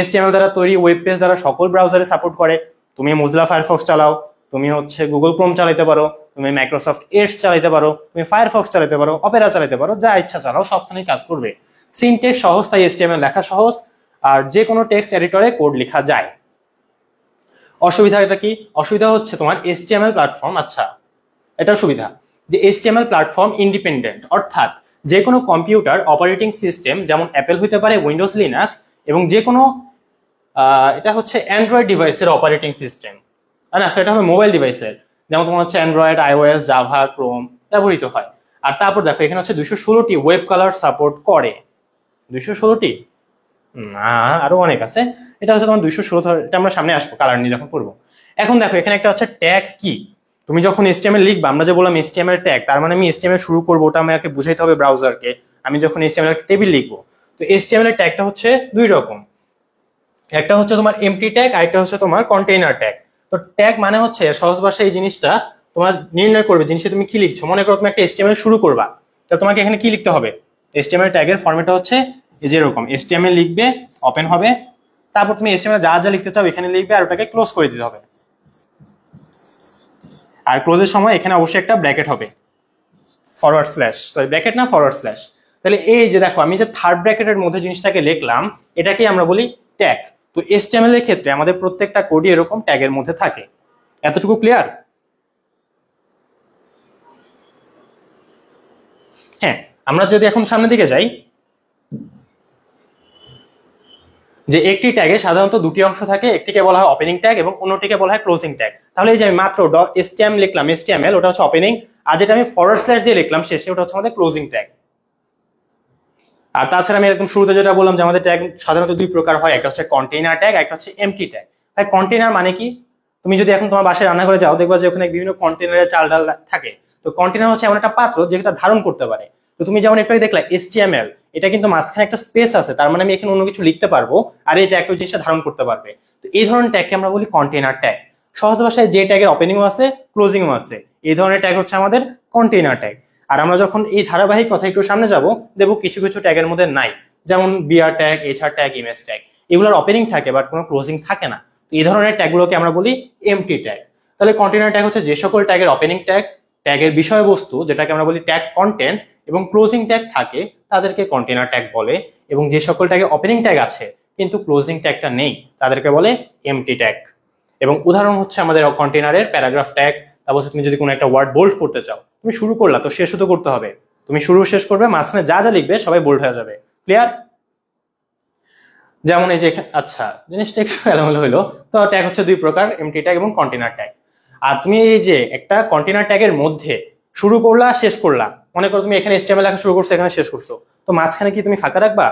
HTML দ্বারা তৈরি ওয়েব পেজ দ্বারা সকল ব্রাউজারে সাপোর্ট করে। তুমি মোজিলা ফায়ারফক্স চালাও, তুমি হচ্ছে গুগল ক্রোম চালাতে পারো, তুমি মাইক্রোসফট এডজ চালাতে পারো, তুমি ফায়ারফক্স চালাতে পারো, অপেরা চালাতে পারো, যা ইচ্ছা চালাও, সবখানেই কাজ করবে। সিনট্যাক্স সহজ, তাই HTML লেখা সহজ, আর যে কোনো টেক্সট এডিটরে কোড লেখা যায়। অসুবিধাটা কি? অসুবিধা হচ্ছে তোমার HTML প্ল্যাটফর্ম, আচ্ছা এটাও সুবিধা যে HTML প্ল্যাটফর্ম ইন্ডিপেন্ডেন্ট, অর্থাৎ যে কোনো কম্পিউটার অপারেটিং সিস্টেম, যেমন অ্যাপেল হতে পারে, উইন্ডোজ, লিনাক্স, এবং যে কোনো এটা হচ্ছে অ্যান্ড্রয়েড ডিভাইসের অপারেটিং সিস্টেম, না সেটা হবে মোবাইল ডিভাইসের, যেমন তোমার হচ্ছে অ্যান্ড্রয়েড, iOS, জাভা, ক্রোম ব্যবহৃত হয়। আর তারপর দেখো এখানে হচ্ছে 216টি ওয়েব কালার সাপোর্ট করে। 216টি না, আরো অনেক আছে। এটা হচ্ছে তোমার 216, এটা আমরা সামনে আসবো কালার নিয়ে যখন পড়বো। এখন দেখো এখানে একটা হচ্ছে ট্যাগ কি। তুমি যখন HTML লিখবা, আমরা যে বললাম HTML ট্যাগ, তার মানে আমি HTML শুরু করবো, ওটা আমাকে বুঝাইতে হবে ব্রাউজারকে। আমি যখন HTML টেবিল লিখবো, তো HTML এর ট্যাগটা হচ্ছে দুই রকম, একটা হচ্ছে তোমার এমটি ট্যাগ, আরেকটা হচ্ছে তোমার কন্টেইনার ট্যাগ। তো ট্যাগ মানে হচ্ছে সহজ ভাষায় এই জিনিসটা তোমার নির্ণয় করবে জিনিসটা তুমি কি লিখছো। মনে করো তুমি একটা HTML শুরু করবা, তো তোমাকে এখানে কি লিখতে হবে? HTML ট্যাগের ফরম্যাটটা হচ্ছে এই যে এরকম, HTML লিখবে, ওপেন হবে, তারপর তুমি HTML যা যা লিখতে চাও এখানে লিখবে, আর ওটাকে ক্লোজ করে দিতে হবে। আর ক্লোজের সময় এখানে অবশ্যই একটা ব্র্যাকেট হবে, ফরওয়ার্ড স্ল্যাশ, সরি ব্র্যাকেট না, ফরওয়ার্ড স্ল্যাশ। তাহলে এই যে দেখো আমি যে থার্ড ব্র্যাকেটের মধ্যে জিনিসটাকে লিখলাম, এটাকে আমরা বলি ট্যাগ। তো HTML এর ক্ষেত্রে আমাদের প্রত্যেকটা কোডই এরকম ট্যাগের মধ্যে থাকে। এতটুকু ক্লিয়ার? হ্যাঁ, আমরা যদি এখন সামনের দিকে যাই, যে একটি ট্যাগে সাধারণত দুটি অংশ থাকে, একটিকে বলা হয় ওপেনিং ট্যাগ এবং অন্যটিকে বলা হয় ক্লোজিং ট্যাগ। তাহলে এই যে আমি মাত্র html লিখলাম, HTML ওটা হচ্ছে ওপেনিং, আর যেটা আমি ফরওয়ার্ড স্ল্যাশ দিয়ে লিখলাম শেষে, ওটা হচ্ছে আমাদের ক্লোজিং ট্যাগ। আর তাছাড়া আমি একদম শুরুতে যেটা বললাম যে আমাদের ট্যাগ সাধারণত দুই প্রকার হয়, একটা হচ্ছে কন্টেইনার ট্যাগ, একটা হচ্ছে এমটি ট্যাগ। তাই কন্টেইনার মানে কি? তুমি যদি এখন তোমার বাসায় রান্না করে যাও, দেখবা যে ওখানে বিভিন্ন কন্টেইনারে চাল ডাল থাকে। তো কন্টেইনার হচ্ছে এমন একটা পাত্র যেটা ধারণ করতে পারে। তো তুমি যেমন একটু দেখলা HTML, এটা কিন্তু মাঝখানে একটা স্পেস আছে, তার মানে আমি এখানে অন্য কিছু লিখতে পারবো, আর এই ট্যাগ ওই জিনিসটা ধারণ করতে পারবে। তো এই ধরনের ট্যাগকে আমরা বলি কন্টেইনার ট্যাগ। সহজ ভাষায় যে ট্যাগের ওপেনিংও আছে, ক্লোজিংও আছে, এই ধরনের ট্যাগ হচ্ছে আমাদের কন্টেইনার ট্যাগ। আর আমরা যখন এই ধারাবাহিক কথা একটু সামনে যাব, দেখবো কিছু কিছু ট্যাগের মধ্যে নাই, যেমন BR tag, HR tag, image tag, এগুলোর ওপেনিং থাকে বাট কোনো ক্লোজিং থাকে না। তো এই ধরনের ট্যাগগুলোকে আমরা বলি এমটি ট্যাগ। তাহলে কন্টেইনার ট্যাগ হচ্ছে যে সকল ট্যাগের ওপেনিং ট্যাগ, ট্যাগের বিষয়বস্তু যেটাকে আমরা বলি ট্যাগ কন্টেন্ট, এবং ক্লোজিং ট্যাগ থাকে, তাদেরকে কন্টেইনার ট্যাগ বলে। এবং যে সকল ট্যাগে ওপেনিং ট্যাগ আছে কিন্তু ক্লোজিং ট্যাগটা নেই, তাদেরকে বলে এমটি ট্যাগ। এবং উদাহরণ হচ্ছে আমাদের কন্টেইনারের প্যারাগ্রাফ ট্যাগ। তারপর তুমি যদি কোনো একটা ওয়ার্ড বোল্ড করতে চাও, তুমি শুরু করলা তো শেষও তো করতে হবে, তুমি শুরু শেষ করবে, মাঝখানে যা যা লিখবে সবাই বোল্ড হয়ে যাবে। ক্লিয়ার? যেমন এই যে আচ্ছা জিনিসটা একটু এলোমেলো হইলো। তো ট্যাগ হচ্ছে দুই প্রকার, এমটি ট্যাগ এবং কন্টেইনার ট্যাগ। আর তুমি এই যে একটা কন্টেইনার ট্যাগের মধ্যে শুরু করলা, শেষ করলা, মনে করো তুমি এখানে HTML লেখা শুরু করছো, এখানে শেষ করছো, তো মাঝখানে কি তুমি ফাঁকা রাখবা?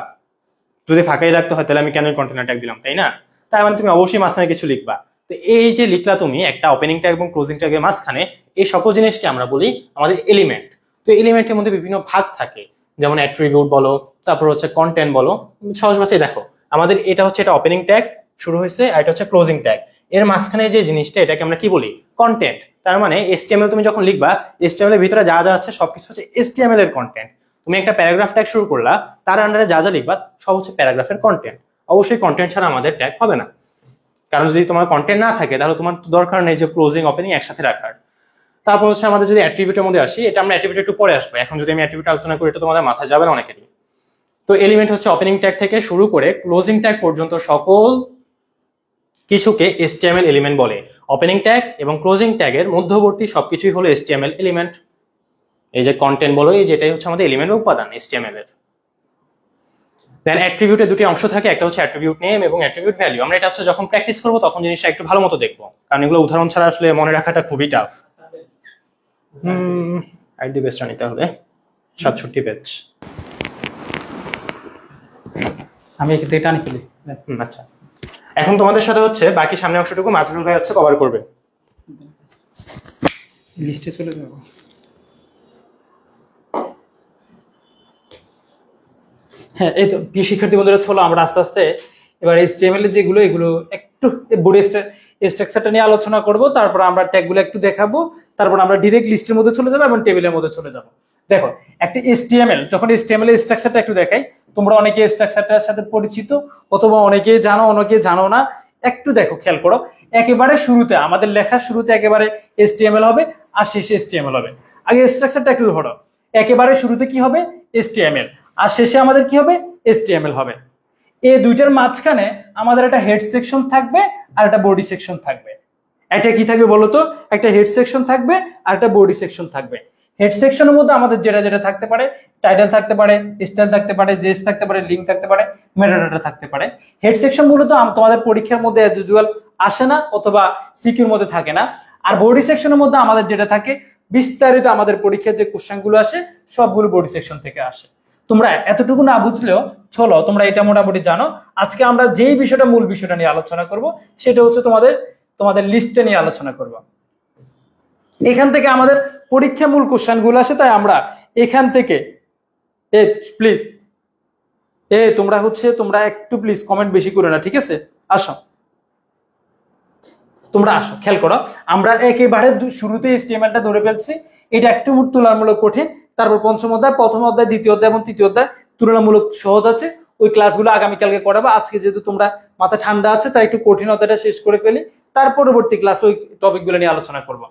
যদি ফাঁকাই রাখতে হয় তাহলে আমি কেন কন্টেইনার ট্যাগ দিলাম, তাই না? তাই মানে তুমি অবশ্যই মাঝখানে কিছু লিখবা। তো এই যে লিখলা তুমি একটা ওপেনিং ট্যাগ এবং ক্লোজিং ট্যাগের মাঝখানে, এই সকল জিনিসকে আমরা বলি আমাদের এলিমেন্ট। তো এলিমেন্টের মধ্যে বিভিন্ন ভাগ থাকে, যেমন অ্যাট্রিবিউট বলো, তারপর হচ্ছে কন্টেন্ট বলো। সহজ ভাষায় দেখো, আমাদের এটা হচ্ছে এটা ওপেনিং ট্যাগ শুরু হয়েছে, আর এটা হচ্ছে ক্লোজিং ট্যাগ। এর মাঝখানে যে জিনিসটা, এটাকে আমরা কি বলি? কন্টেন্ট। তার মানে HTML তুমি যখন লিখবা, HTML এর ভিতরে যা যা আছে সবকিছু হচ্ছে HTML এর কন্টেন্ট। তুমি একটা প্যারাগ্রাফ ট্যাগ শুরু করলা, তার আন্ডারে যা যা লিখবা সব হচ্ছে প্যারাগ্রাফের কন্টেন্ট। অবশ্যই কন্টেন্ট ছাড়া আমাদের ট্যাগ হবে না, কারণ যদি তোমার কন্টেন্ট না থাকে তাহলে তোমার তো দরকার নেই যে ক্লোজিং ওপেনিং একসাথে রাখার। তারপর হচ্ছে আমাদের যদি অ্যাট্রিবিউটের মধ্যে আসি, এটা আমরা অ্যাট্রিবিউট একটু পরে আসবো, এখন যদি আমি অ্যাট্রিবিউট আলোচনা করি এটা তোমাদের মাথায় যাবে না অনেকেরই। তো এলিমেন্ট হচ্ছে ওপেনিং ট্যাগ থেকে শুরু করে ক্লোজিং ট্যাগ পর্যন্ত সকল কিছুকে HTML এলিমেন্ট বলে। ওপেনিং ট্যাগ এবং ক্লোজিং ট্যাগের মধ্যবর্তী সবকিছুই হলো HTML এলিমেন্ট। এই যে কন্টেন্ট বলো, এই যেটাই হচ্ছে আমাদের এলিমেন্ট উপাদান HTML এর। দেন অ্যাট্রিবিউটের দুটি অংশ থাকে, একটা হচ্ছে অ্যাট্রিবিউট নেম এবং অ্যাট্রিবিউট ভ্যালু। আমরা এটা হচ্ছে যখন প্র্যাকটিস করবো তখন জিনিসটা একটু ভালো মতো দেখবো, কারণ এগুলো উদাহরণ ছাড়া আসলে মনে রাখাটা খুবই টাফ। আইডি বেসটা নিতে হবে, 67 পেজ। আমি এখান থেকে টানি ফেলি। আচ্ছা, এখন তোমাদের সাথে হচ্ছে বাকি সামনের অংশটুকু মাজরুল ভাই হচ্ছে কভার করবে। লিস্টে চলে যাবো। হ্যাঁ, এই তো প্রিয় শিক্ষার্থী বন্ধুরা, চলো আমরা আস্তে আস্তে এবার HTML এর যেগুলো, এগুলো একটু বডি স্ট্রাকচারটা নিয়ে আলোচনা করব, তারপর আমরা ট্যাগগুলো একটু দেখাবো, তারপর আমরা ডিরেক্ট লিস্টের মধ্যে চলে যাবো এবং টেবিলের মধ্যে চলে যাবো। দেখো একটা HTML, যখন HTML এর স্ট্রাকচারটা একটু দেখাই, তোমরা অনেকে স্ট্রাকচারটার সাথে পরিচিত, অথবা অনেকে জানো অনেকে জানো না। একটু দেখো, খেয়াল করো, একেবারে শুরুতে আমাদের লেখার শুরুতে একেবারে HTML হবে আর শেষে HTML হবে। আগে স্ট্রাকচারটা একটু ধরো, একেবারে শুরুতে কি হবে HTML, আর শেষে আমাদের কি হবে HTML হবে। এই দুইটার মাঝখানে আমাদের একটা হেড সেকশন থাকবে আর একটা বডি সেকশন থাকবে। একটা কি থাকবে বলতো, একটা হেড সেকশন থাকবে আর একটা বডি সেকশন থাকবে। হেড সেকশনের মধ্যে আমাদের যেটা যেটা থাকতে পারে, টাইটেল থাকতে পারে, স্টাইল থাকতে পারে, জেস থাকতে পারে, লিঙ্ক থাকতে পারে, মেটাডাটা থাকতে পারে। হেড সেকশন মূলত তোমাদের পরীক্ষার মধ্যে অ্যাজ ইউজুয়াল আসে না, অথবা সিকিউর মধ্যে থাকে না। আর বডি সেকশনের মধ্যে আমাদের যেটা থাকে, বিস্তারিত আমাদের পরীক্ষার যে কোশ্চেন গুলো আসে সবগুলো বডি সেকশন থেকে আসে। তোমরা এতটুকু না বুঝলেও চলো, তোমরা এটা মোটামুটি জানো। আজকে আমরা যেই বিষয়টা, মূল বিষয়টা নিয়ে আলোচনা করব, সেটা হচ্ছে তোমাদের লিস্টে নিয়ে আলোচনা করব। এখান থেকে আমাদের পরীক্ষা মূল কোশ্চেন গুলো আসে, তাই আমরা এখান থেকে প্লিজ তোমরা একটু প্লিজ কমেন্ট বেশি করে না, ঠিক আছে? আসো, তোমরা আসো, খেয়াল করো, আমরা একেবারে শুরুতে HTML-টা ধরে ফেলছি। এটা একটু তুলনামূলক কঠিন। তারপর পঞ্চম অধ্যায়, প্রথম অধ্যায়, দ্বিতীয় অধ্যায় এবং তৃতীয় অধ্যায় তুলনামূলক সহজ আছে। ওই ক্লাসগুলো আগামীকালকে করাবো। আজকে যেহেতু তোমরা মাথা ঠান্ডা আছে, তাই একটু কঠিন অধ্যায়টা শেষ করে ফেলি, তার পরবর্তী ক্লাসে ওই টপিকগুলো নিয়ে আলোচনা করবো।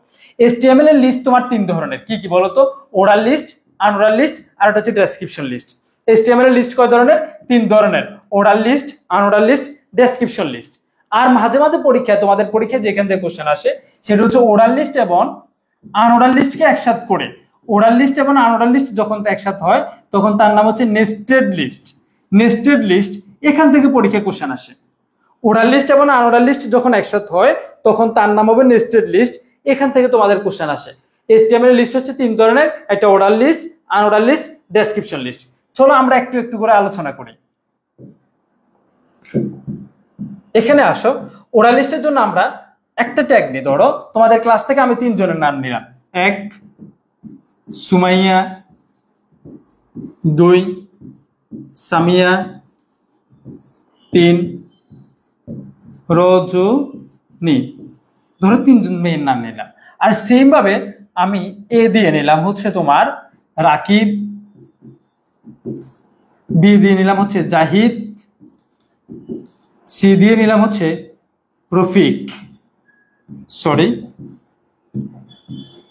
HTML এর লিস্ট তোমার 3 ধরনের, কি কি বলতো? ওরাল লিস্ট, আনওরাল লিস্ট, আর একটা হচ্ছে ডেসক্রিপশন লিস্ট। HTML এর লিস্ট কয় ধরনের? 3 ধরনের, ওরাল লিস্ট, আনওরাল লিস্ট, ডেসক্রিপশন লিস্ট। আর মাঝে মাঝে পরীক্ষায়, তোমাদের পরীক্ষায় যেখান থেকে কোশ্চেন আসে, সেটা হচ্ছে ওরাল লিস্ট এবং আনওরাল লিস্টকে একসাথে করে। ওরাল লিস্ট এবং আনওরাল লিস্ট যখন একসাথে হয়, তখন তার নাম হচ্ছে নেস্টেড লিস্ট। নেস্টেড লিস্ট, এখান থেকে পরীক্ষায় কোশ্চেন আসে। ওরাল লিস্ট এবং আনওরাল লিস্ট যখন একসাথে হয়, তখন তার নাম হবে নেস্টেড লিস্ট। এখান থেকে তোমাদের কোশ্চেন আসে। HTML লিস্ট হচ্ছে 3 ধরনের, একটা ওরাল লিস্ট, আনওরাল লিস্ট, ডেসক্রিপশন লিস্ট। চলো আমরা একটু একটু করে আলোচনা করি। এখানে আসো, ওরাল লিস্টের জন্য আমরা একটা ট্যাগ নিই। ধরো তোমাদের ক্লাস থেকে আমি 3 জনের নাম নিলাম। 1 সুমাইয়া, 2 সামিয়া, 3 রজনী। ধরো 3 জন মেয়ের নাম নিলাম। আর সেম ভাবে আমি দিয়ে নিলাম হচ্ছে তোমার রাকিব, B দিয়ে নিলাম হচ্ছে জাহিদ, C দিয়ে নিলাম হচ্ছে রফিক,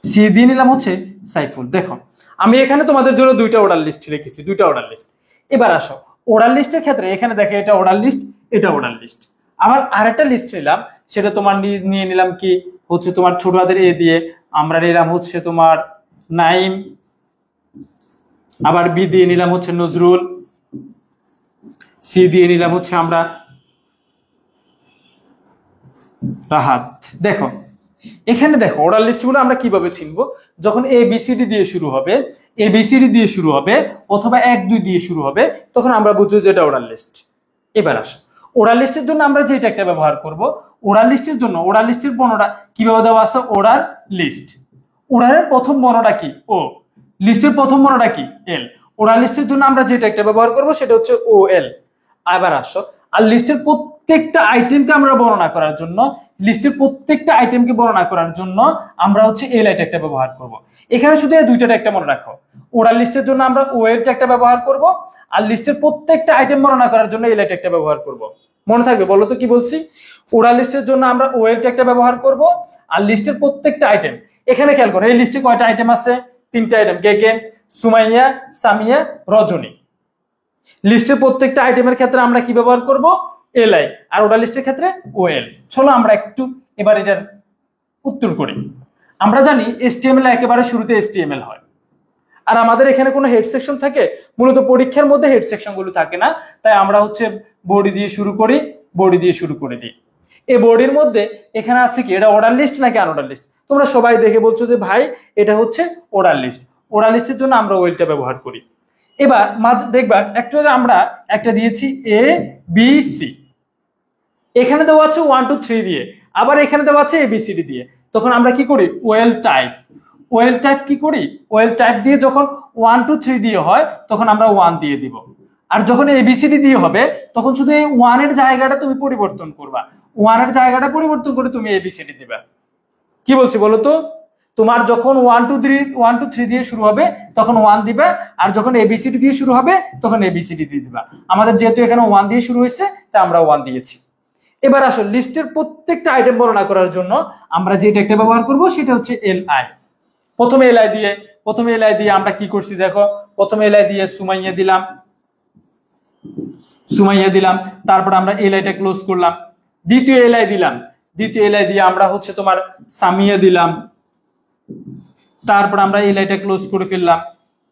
C দিয়ে নিলাম হচ্ছে সাইফুল। দেখো, আমি এখানে তোমাদের জন্য 2টা ওরাল লিস্ট রেখেছি, 2টা ওরাল লিস্ট। এবার আসো, ওরাল লিস্টের ক্ষেত্রে এখানে দেখো, এটা ওরাল লিস্ট, এটা ওরাল লিস্ট। আবার আরেকটা লিস্ট নিলাম, সেটা তোমার নিয়ে নিলাম কি হচ্ছে তোমার ছোট হাতের A দিয়ে। আমরা নিলাম হচ্ছে তোমার নাইম, আবার B দিয়ে নিলাম হচ্ছে নজরুল, C দিয়ে নিলাম হচ্ছে আমরা রাহাত। দেখো এখানে দেখো, ওরাল লিস্টগুলো আমরা কিভাবে চিনবো? যখন ABCD দিয়ে শুরু হবে, ABCD দিয়ে শুরু হবে, অথবা 1 2 দিয়ে শুরু হবে, তখন আমরা বুঝবো যে এটা ওরাল লিস্ট। এবার আসো, ওরাল লিস্টের জন্য আমরা যে ট্যাগটা ব্যবহার করব, ওরাল লিস্টের জন্য ওরাল লিস্টের বর্ণটা কিভাবে দেওয়া আছে? Oral list. ওরালের প্রথম বর্ণটা কি? ও। লিস্টের প্রথম বর্ণটা কি? এল। ওরাল লিস্টের জন্য আমরা যে ট্যাগটা ব্যবহার করব, সেটা হচ্ছে OL। আবার আসো, আর লিস্টের প্রত্যেকটা আইটেমকে আমরা বর্ণনা করার জন্য, আমরা হচ্ছে এল ট্যাগটা ব্যবহার করব। এখানে শুধু এই 2টা ট্যাগটা মনে রাখো। ওরাল লিস্টের জন্য আমরা OL ট্যাগটা ব্যবহার করব, আর লিস্টের প্রত্যেকটা আইটেম বর্ণনা করার জন্য এল ট্যাগটা ব্যবহার করব। মনে থাকবে? বলো তো কি বলছি? ওরাল লিস্টের জন্য আমরা OL ট্যাগটা ব্যবহার করব, আর লিস্টের প্রত্যেকটা আইটেম। এখানে খেয়াল করো, এই লিস্টে কয়টা আইটেম আছে? 3টা আইটেম। কে কে? সুমাইয়া, সামিয়া, রজনী। লিস্টের প্রত্যেকটা আইটেমের ক্ষেত্রে আমরা কি ব্যবহার করব? LI। আর ওরাল লিস্টের ক্ষেত্রে OL। চলো আমরা একটু এবার এটার উত্তর করি। আমরা জানি HTML একেবারে শুরুতে HTML হয়, আর আমাদের এখানে কোনো হেড সেকশন থাকে? মূলত পরীক্ষার মধ্যে হেড সেকশন গুলো থাকে না, তাই আমরা হচ্ছে বডি দিয়ে শুরু করি, বডি দিয়ে শুরু করে দিই। এই বডির মধ্যে এখানে আছে কি? এটা ওরাল লিস্ট নাকি আনওরাল লিস্ট? তোমরা সবাই দেখে বলছো যে ভাই এটা হচ্ছে ওরাল লিস্ট। ওরাল লিস্টের জন্য আমরা ওয়েলটা ব্যবহার করি। এবার দেখবা একটু আগে আমরা একটা দিয়েছি ABC, এখানে দেওয়া আছে 1 2 3 দিয়ে, আবার এখানে দেওয়া আছে ABCD দিয়ে। তখন আমরা কি করি? Well type. ওয়েল টাইপ কি করি? ওয়েল টাইপ দিয়ে যখন 1 2 3 দিয়ে হয়, তখন আমরা 1 দিয়ে দিব। আর যখন ABCD দিয়ে হবে, তখন শুধু এই 1 এর জায়গাটা তুমি পরিবর্তন করবা। 1 এর জায়গাটা পরিবর্তন করে তুমি ABCD দিবা। কি বলছি বলো তো? তোমার যখন 1 2 3 দিয়ে শুরু হবে তখন 1 দিবে, আর যখন এবিসিডি দিয়ে শুরু হবে তখন এবিসিডি দিয়ে দিবা। আমাদের যেহেতু এখানে 1 দিয়ে শুরু হয়েছে তাই আমরা 1 দিয়েছি। এবার আসো লিস্টের প্রত্যেকটা আইটেম বর্ণনা করার জন্য আমরা যে টেকটা ব্যবহার করব সেটা হচ্ছে এলআই। প্রথমে এলআই দিয়ে আমরা কি করছি দেখো, প্রথমে এলআই দিয়ে সুমাইয়া দিলাম, তারপর আমরা এলআইটা ক্লোজ করলাম। দ্বিতীয় এলআই দিয়ে আমরা হচ্ছে তোমার সামিয়া দিলাম, তারপর আমরা এলআইটা ক্লোজ করে ফেললাম।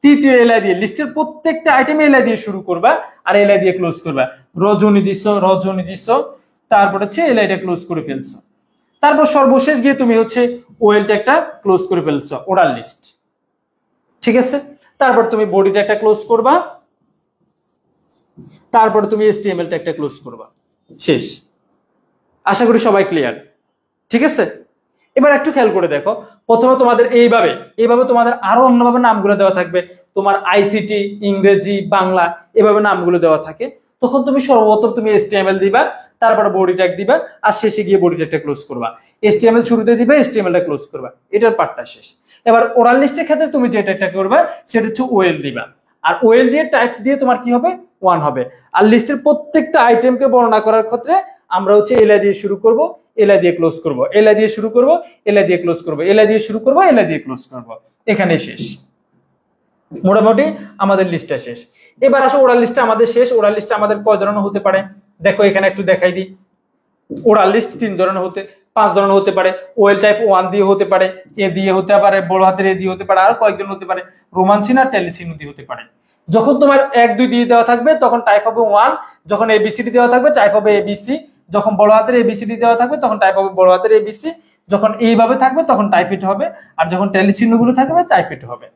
তৃতীয় এলআই দিয়ে লিস্টের প্রত্যেকটা আইটেম এলআই দিয়ে শুরু করবা আর এলআই দিয়ে ক্লোজ করবা। রজনী দিছো, তারপর হচ্ছে এলআইটা ক্লোজ করে ফেলছো। তারপর সর্বশেষ গিয়ে তুমি হচ্ছে ওএলটা একটা ক্লোজ করে ফেলছো, ওরাল লিস্ট। ঠিক আছে, তারপর তুমি বডিটা একটা ক্লোজ করবা, তারপর তুমি এসটিএমএলটা একটা ক্লোজ করবা, শেষ। আশা করি সবাই ক্লিয়ার। ঠিক আছে, এবার একটু খেয়াল করে দেখো, প্রথমে তোমাদের এইভাবে তোমাদের আরো অন্যভাবে নামগুলো দেওয়া থাকবে। তোমার আইসিটি, ইংরেজি, বাংলা এভাবে নামগুলো দেওয়া থাকে। তখন তুমি সর্বপ্রথম তুমি এসটিএমএল দিবা, তারপরে বডি ট্যাগ দিবা, আর শেষে গিয়ে বডি ট্যাগটা ক্লোজ করবা। এসটিএমএল শুরুতে দিবা, এসটিএমএলটা ক্লোজ করবা, এটার পার্টটা শেষ। এবার ওরাল লিস্টের ক্ষেত্রে তুমি যেটা একটা করবা সেটা হচ্ছে ওএল দিবা, আর ওএল দিয়ে টাইপ দিয়ে তোমার কি হবে 1 হবে। আর লিস্টের প্রত্যেকটা আইটেমকে বর্ণনা করার ক্ষেত্রে আমরা হচ্ছে এলআই দিয়ে শুরু করব, এলআই দিয়ে ক্লোজ করব, এলআই দিয়ে শুরু করব, এলআই দিয়ে ক্লোজ করব, এলআই দিয়ে শুরু করব, এলআই দিয়ে ক্লোজ করব, এখানে শেষ। মোটামুটি আমাদের লিস্টটা শেষ। এবার আসো ওরাল লিস্টটা আমাদের শেষ। ওরাল লিস্টটা আমাদের কয় ধরনের হতে পারে দেখো, এখানে একটু দেখাই দিই। ওরাল লিস্ট 3 ধরনের হতে 5 ধরনের হতে পারে। ওএল টাইপ 1 দিয়ে হতে পারে, এ দিয়ে হতে পারে, বড় হাতের এ দিয়ে হতে পারে, আর কয়েকজন হতে পারে, রোমান চিহ্ন আর টেলি চিহ্ন দিয়ে হতে পারে। যখন তোমার 1 2 দিয়ে দেওয়া থাকবে তখন টাইপ হবে 1, যখন এবিসিডি দেওয়া থাকবে টাইপ হবে এবিসি, যখন বড় হাতের এবিসিডি দেওয়া থাকবে তখন টাইপ হবে বড় হাতের এবিসি, যখন এইভাবে থাকবে তখন টাইপ ইট হবে, আর যখন টেলি চিহ্নগুলো থাকবে টাইপ ইট হবে।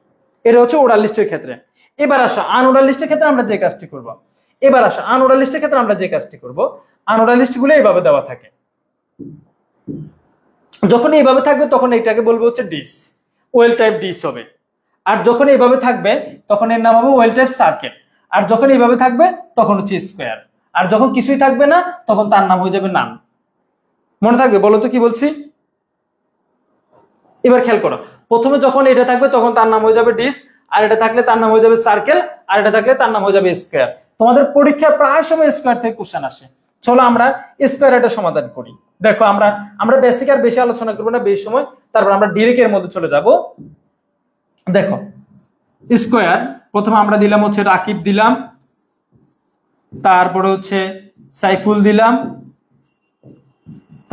এটা হচ্ছে ওরাল লিস্টের ক্ষেত্রে। এবার আসো আনওরাল লিস্টের ক্ষেত্রে আমরা যে কাজটি করব। আনওরাল লিস্ট গুলো এইভাবে দেওয়া থাকে। যখন এইভাবে থাকবে তখন এটাকে বলবো হচ্ছে ডিস, ওয়েল টাইপ ডিস হবে। আর যখন এইভাবে থাকবে তখন এর নাম হবে ওয়েল টাইপ সার্কেল। আর যখন এইভাবে থাকবে তখন হচ্ছে স্কোয়ার। আর যখন কিছুই থাকবে না তখন তার নাম হয়ে যাবে নাম। মনে থাকবে? বলো তো কি বলছি। এবার খেয়াল করো, প্রথমে যখন এটা থাকবে তখন তার নাম হয়ে যাবে ডিস, আর এটা থাকলে তার নাম হয়ে যাবে সার্কেল, আর এটা থাকলে তার নাম হয়ে যাবে স্কোয়ার। তোমাদের পরীক্ষায় প্রায় সময় স্কোয়ার থেকে কোশ্চেন আসে। চলো আমরা স্কোয়ার এটা সমাধান করি। দেখো আমরা বেসিক আর বেশি আলোচনা করবো না বেশি সময়, তারপর আমরা ডিরেক্ট এর মধ্যে চলে যাব। দেখো স্কোয়ার প্রথমে আমরা দিলাম হচ্ছে রাকিব দিলাম, তারপরে হচ্ছে সাইফুল দিলাম,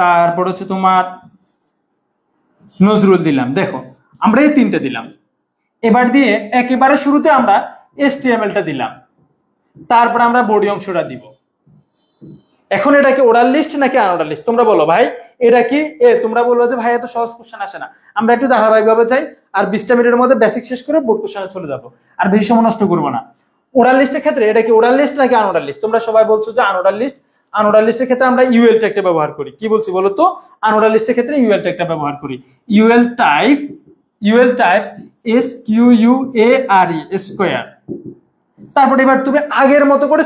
তারপর হচ্ছে তোমার নজরুল দিলাম। দেখো আমরা এই 3টে দিলাম। এবার দিয়ে একেবারে শুরুতে আমরা এসটিএমএলটা দিলাম, তারপর আমরা বডি অংশটা দিব। এখন এটা কি ওরাল লিস্ট নাকি আনওরাল লিস্ট তোমরা বলো ভাই, এটা কি তোমরা বলবো যে ভাই এত সহজ কোশ্চেন আসে না। আমরা একটু ধারাবাহিকভাবে যাই, আর 20টা মিনিটের মধ্যে বেসিক শেষ করে বোর্ড কোশ্চেনে চলে যাবো, আর বেশি সময় নষ্ট করবো না। ওরাল লিস্টের ক্ষেত্রে এটা কি ওরাল লিস্ট নাকি আনওরাল লিস্ট? তোমরা সবাই বলছো যে আনওরাল লিস্ট। আনওরাল লিস্টের ক্ষেত্রে আমরা ইউএল ট্যাগটা ব্যবহার করি। কি বলছি বলো তো? আনওরাল লিস্টের ক্ষেত্রে ইউএল ট্যাগটা ব্যবহার করি। UL type SQUARE square. তারপর এবার তুমি আগের মতো করে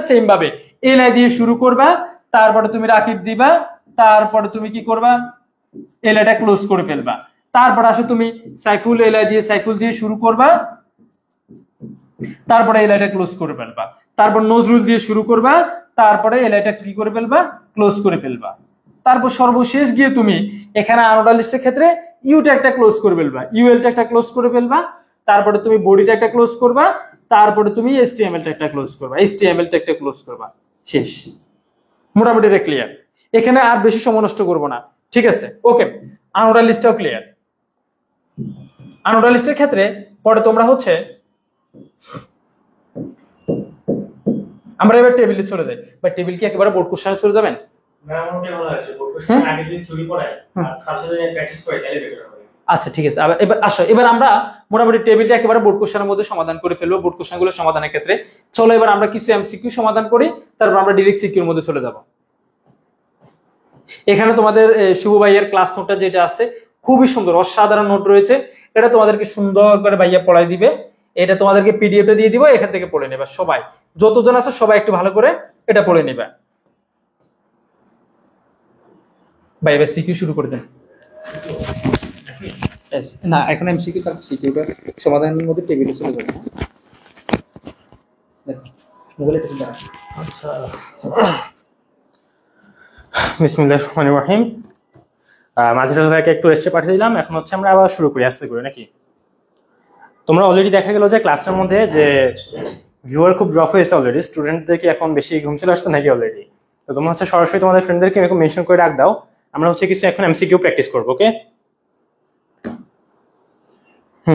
সেম ভাবে এলআই দিয়ে শুরু করবা, তারপরে তুমি রাকিব দিবা, তারপরে তুমি কি করবা এলআইটা ক্লোজ করে ফেলবা। তারপর আসো তুমি সাইফুল, এলআই দিয়ে সাইফুল দিয়ে শুরু করবা, তারপরে এলআইটা ক্লোজ করে ফেলবা। তারপর নজরুল দিয়ে শুরু করবা, তারপরে এলআইটা কি করে ফেলবা ক্লোজ করে ফেলবা। তারপর সর্বশেষ গিয়ে তুমি এখানে আনওরাল লিস্টের ক্ষেত্রে ইউটা একটা ক্লোজ করে ফেলবা, ইউএলটা একটা ক্লোজ করে ফেলবা, তারপরে তুমি বডিটা একটা ক্লোজ করবা, তারপরে তুমি এসটিএমএলটা একটা ক্লোজ করবা, শেষ। মোটামুটি এটা ক্লিয়ার। এখানে আর বেশি সময় নষ্ট করবো না, ঠিক আছে? ওকে, আনওরাল লিস্টটাও ক্লিয়ার। আনওরাল লিস্টের ক্ষেত্রে পরে তোমরা হচ্ছে আমরা এবার টেবিলে চলে যাই। বা টেবিল কি একেবারে বোর্ড কোশ্চেনে চলে যাবেন? আচ্ছা ঠিক আছে, এবার আসো, এবার আমরা মোটামুটি টেবিলটা একেবারে বোর্ড কোশ্চেনের মধ্যে সমাধান করে ফেলবো। বোর্ড কোশ্চেনগুলো সমাধানের ক্ষেত্রে চলো এবার আমরা কিছু এমসিকিউ সমাধান করি, তারপর আমরা ডাইরেক্ট সিকিউর মধ্যে চলে যাব। এখানে তোমাদের শুভ ভাইয়ের ক্লাস নোটটা যেটা আছে খুবই সুন্দর, অসাধারণ নোট রয়েছে। এটা তোমাদেরকে সুন্দর করে ভাইয়া পড়াই দিবে। এটা তোমাদেরকে পিডিএফটা দিয়ে দিব, এখান থেকে পড়ে নেবে সবাই, যতজন আছে সবাই একটু ভালো করে এটা পড়ে নেবে। ভাই এবার সিকিউ শুরু করে দেন। না, এখন এমসিকিউ তার সিকিউটা সমাধানের মধ্যে টেবিলে চলে যাবে। মোবাইলে টেবিল দাঁড়া। আচ্ছা, বিসমিল্লাহির রহমানির রহিম। মাঝিরুল ভাইকে একটু রেস্টে পাঠিয়ে দিলাম, এখন হচ্ছে আমরা আবার শুরু করি আস্তে করে নাকি। তোমরা অলরেডি দেখা গেল যে ক্লাসের মধ্যে যে ভিউয়ার খুব ড্রপ হয়েছে অলরেডি, স্টুডেন্টদেরকে এখন বেশি ঘুম চলে আসছে নাকি অলরেডি। তো তোমরা হচ্ছে সরাসরি তোমাদের ফ্রেন্ডদেরকে এরকম মেনশন করে ডাক দাও, আমরা হচ্ছে কিছু এখন এমসিকিউ প্র্যাকটিস করবো, ওকে?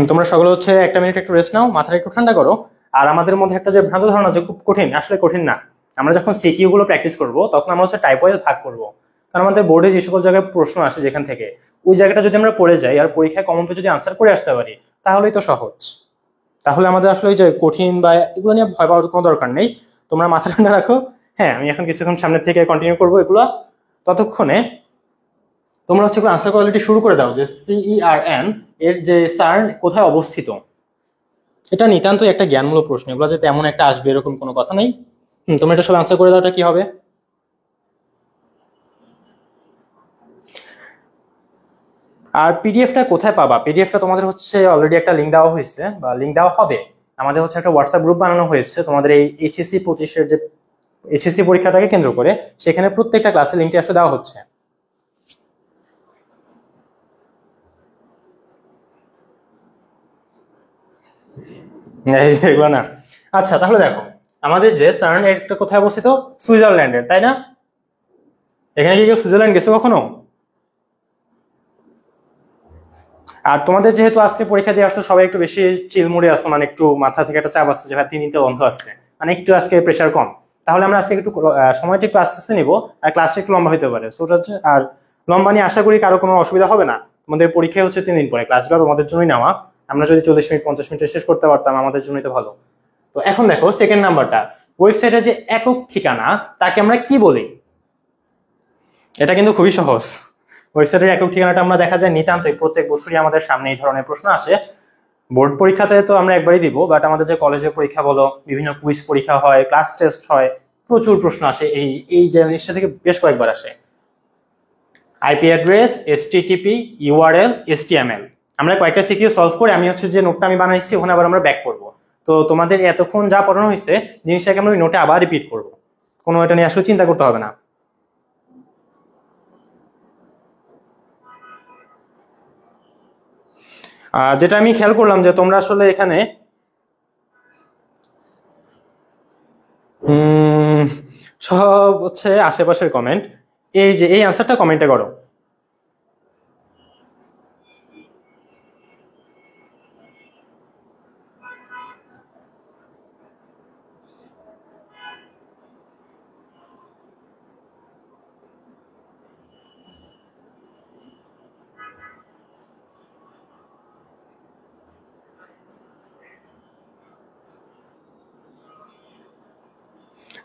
তোমরা সকলে হচ্ছে একটা মিনিট একটু রেস্ট নাও, মাথাটা একটু ঠান্ডা করো। আর আমাদের মধ্যে একটা যে ভ্রান্ত ধারণা যে খুব কঠিন, আসলে কঠিন না। আমরা যখন সিকিউ গুলো প্র্যাকটিস করবো তখন আমরা হচ্ছে টাইপ ওয়াইজ ভাগ করবো। কারণ আমাদের বোর্ডে যে সকল জায়গায় প্রশ্ন আসে যেখান থেকে, ওই জায়গাটা যদি আমরা পড়ে যাই আর পরীক্ষায় কমন পেয়ে যদি আনসার করে আসতে পারি, তাহলেই তো সহজ। তাহলে আমাদের আসলে ওই যে কঠিন বা এগুলো নিয়ে ভয় পাওয়ার কোনো দরকার নেই। তোমরা মাথা ঠান্ডা রাখো। হ্যাঁ, আমি এখন কিছুক্ষণ সামনে থেকে কন্টিনিউ করবো এগুলো। ততক্ষণে তোমরা হচ্ছে আনসার কোয়ালিটি শুরু করে দাও যে CERN এর যে সার্ন কোথায় অবস্থিত। এটা নিতান্তই একটা জ্ঞানমূলক প্রশ্ন, এগুলো যে তেমন একটা আসবে এরকম কোনো কথা নেই। তোমরা এটা সব আনসার করে দাও, এটা কি হবে? আর পিডিএফটা কোথায় পাবা? পিডিএফটা তোমাদের হচ্ছে অলরেডি একটা লিঙ্ক দেওয়া হয়েছে বা লিঙ্ক দেওয়া হবে। আমাদের হচ্ছে একটা হোয়াটসঅ্যাপ গ্রুপ বানানো হয়েছে তোমাদের এই এইচএসসি 25-এর যে এইচএসসি পরীক্ষাটাকে কেন্দ্র করে, সেখানে প্রত্যেকটা ক্লাসের লিঙ্কটি আসলে দেওয়া হচ্ছে। এগুলো না। আচ্ছা, তাহলে দেখো আমাদের যে সার্ন একটা কোথায় অবস্থিত? সুইজারল্যান্ডের, তাই না? এখানে কি কেউ সুইজারল্যান্ড গেছে কখনো? আর তোমাদের যেহেতু আজকে পরীক্ষা দিয়ে আসছো, সবাই একটু বেশি চিলমুড়ে আসছো, মানে একটু মাথা থেকে একটা চাপ আসছে যে 3 দিনতে বন্ধ আসছে, মানে একটু আজকে প্রেশার কম। তাহলে আমরা আজকে একটু সময়টা একটু আস্তে আস্তে নিবো, আর ক্লাসটা একটু লম্বা হতে পারে। সো আর লম্বা নিয়ে আশা করি কারো কোনো অসুবিধা হবে না। তোমাদের পরীক্ষা হচ্ছে 3 দিন পরে, ক্লাসগুলো তোমাদের জন্যই নেওয়া। আমরা যদি 40 মিনিট 50 মিনিটে শেষ করতে পারতাম আমাদের জন্যই তো ভালো। তো এখন দেখো সেকেন্ড নাম্বারটা, ওয়েবসাইটের যে একক ঠিকানা তাকে আমরা কি বলি? এটা কিন্তু খুবই সহজ। ওয়েবসাইটের একক ঠিকানাটা আমরা দেখা যায় নিতান্তই প্রত্যেক বছরই আমাদের সামনে এই ধরনের প্রশ্ন আসে। বোর্ড পরীক্ষাতে তো আমরা একবারই দিব, বাট আমাদের যে কলেজের পরীক্ষা বলো, বিভিন্ন কুইজ পরীক্ষা হয়, ক্লাস টেস্ট হয়, প্রচুর প্রশ্ন আসে। এই জিনিসটা থেকে বেশ কয়েকবার আসে। IP address, এসটিটিপি, URL, HTML. আমরা কয়েকটা সিকিউ সলভ করে আমি হচ্ছে যে নোটটা আমি বানাইছি ওখানে আবার আমরা ব্যাক করব। তো তোমাদের এতক্ষণ যা পড়ানো হয়েছে জিনিসটাকে আমরা ওই নোটে আবার রিপিট করব। কোনো এটা নিয়ে আসলে চিন্তা করতে হবে না। যেটা আমি খেয়াল করলাম যে তোমরা আসলে এখানে সব হচ্ছে আশেপাশের কমেন্ট। এই যে এই আনসারটা কমেন্টে করো।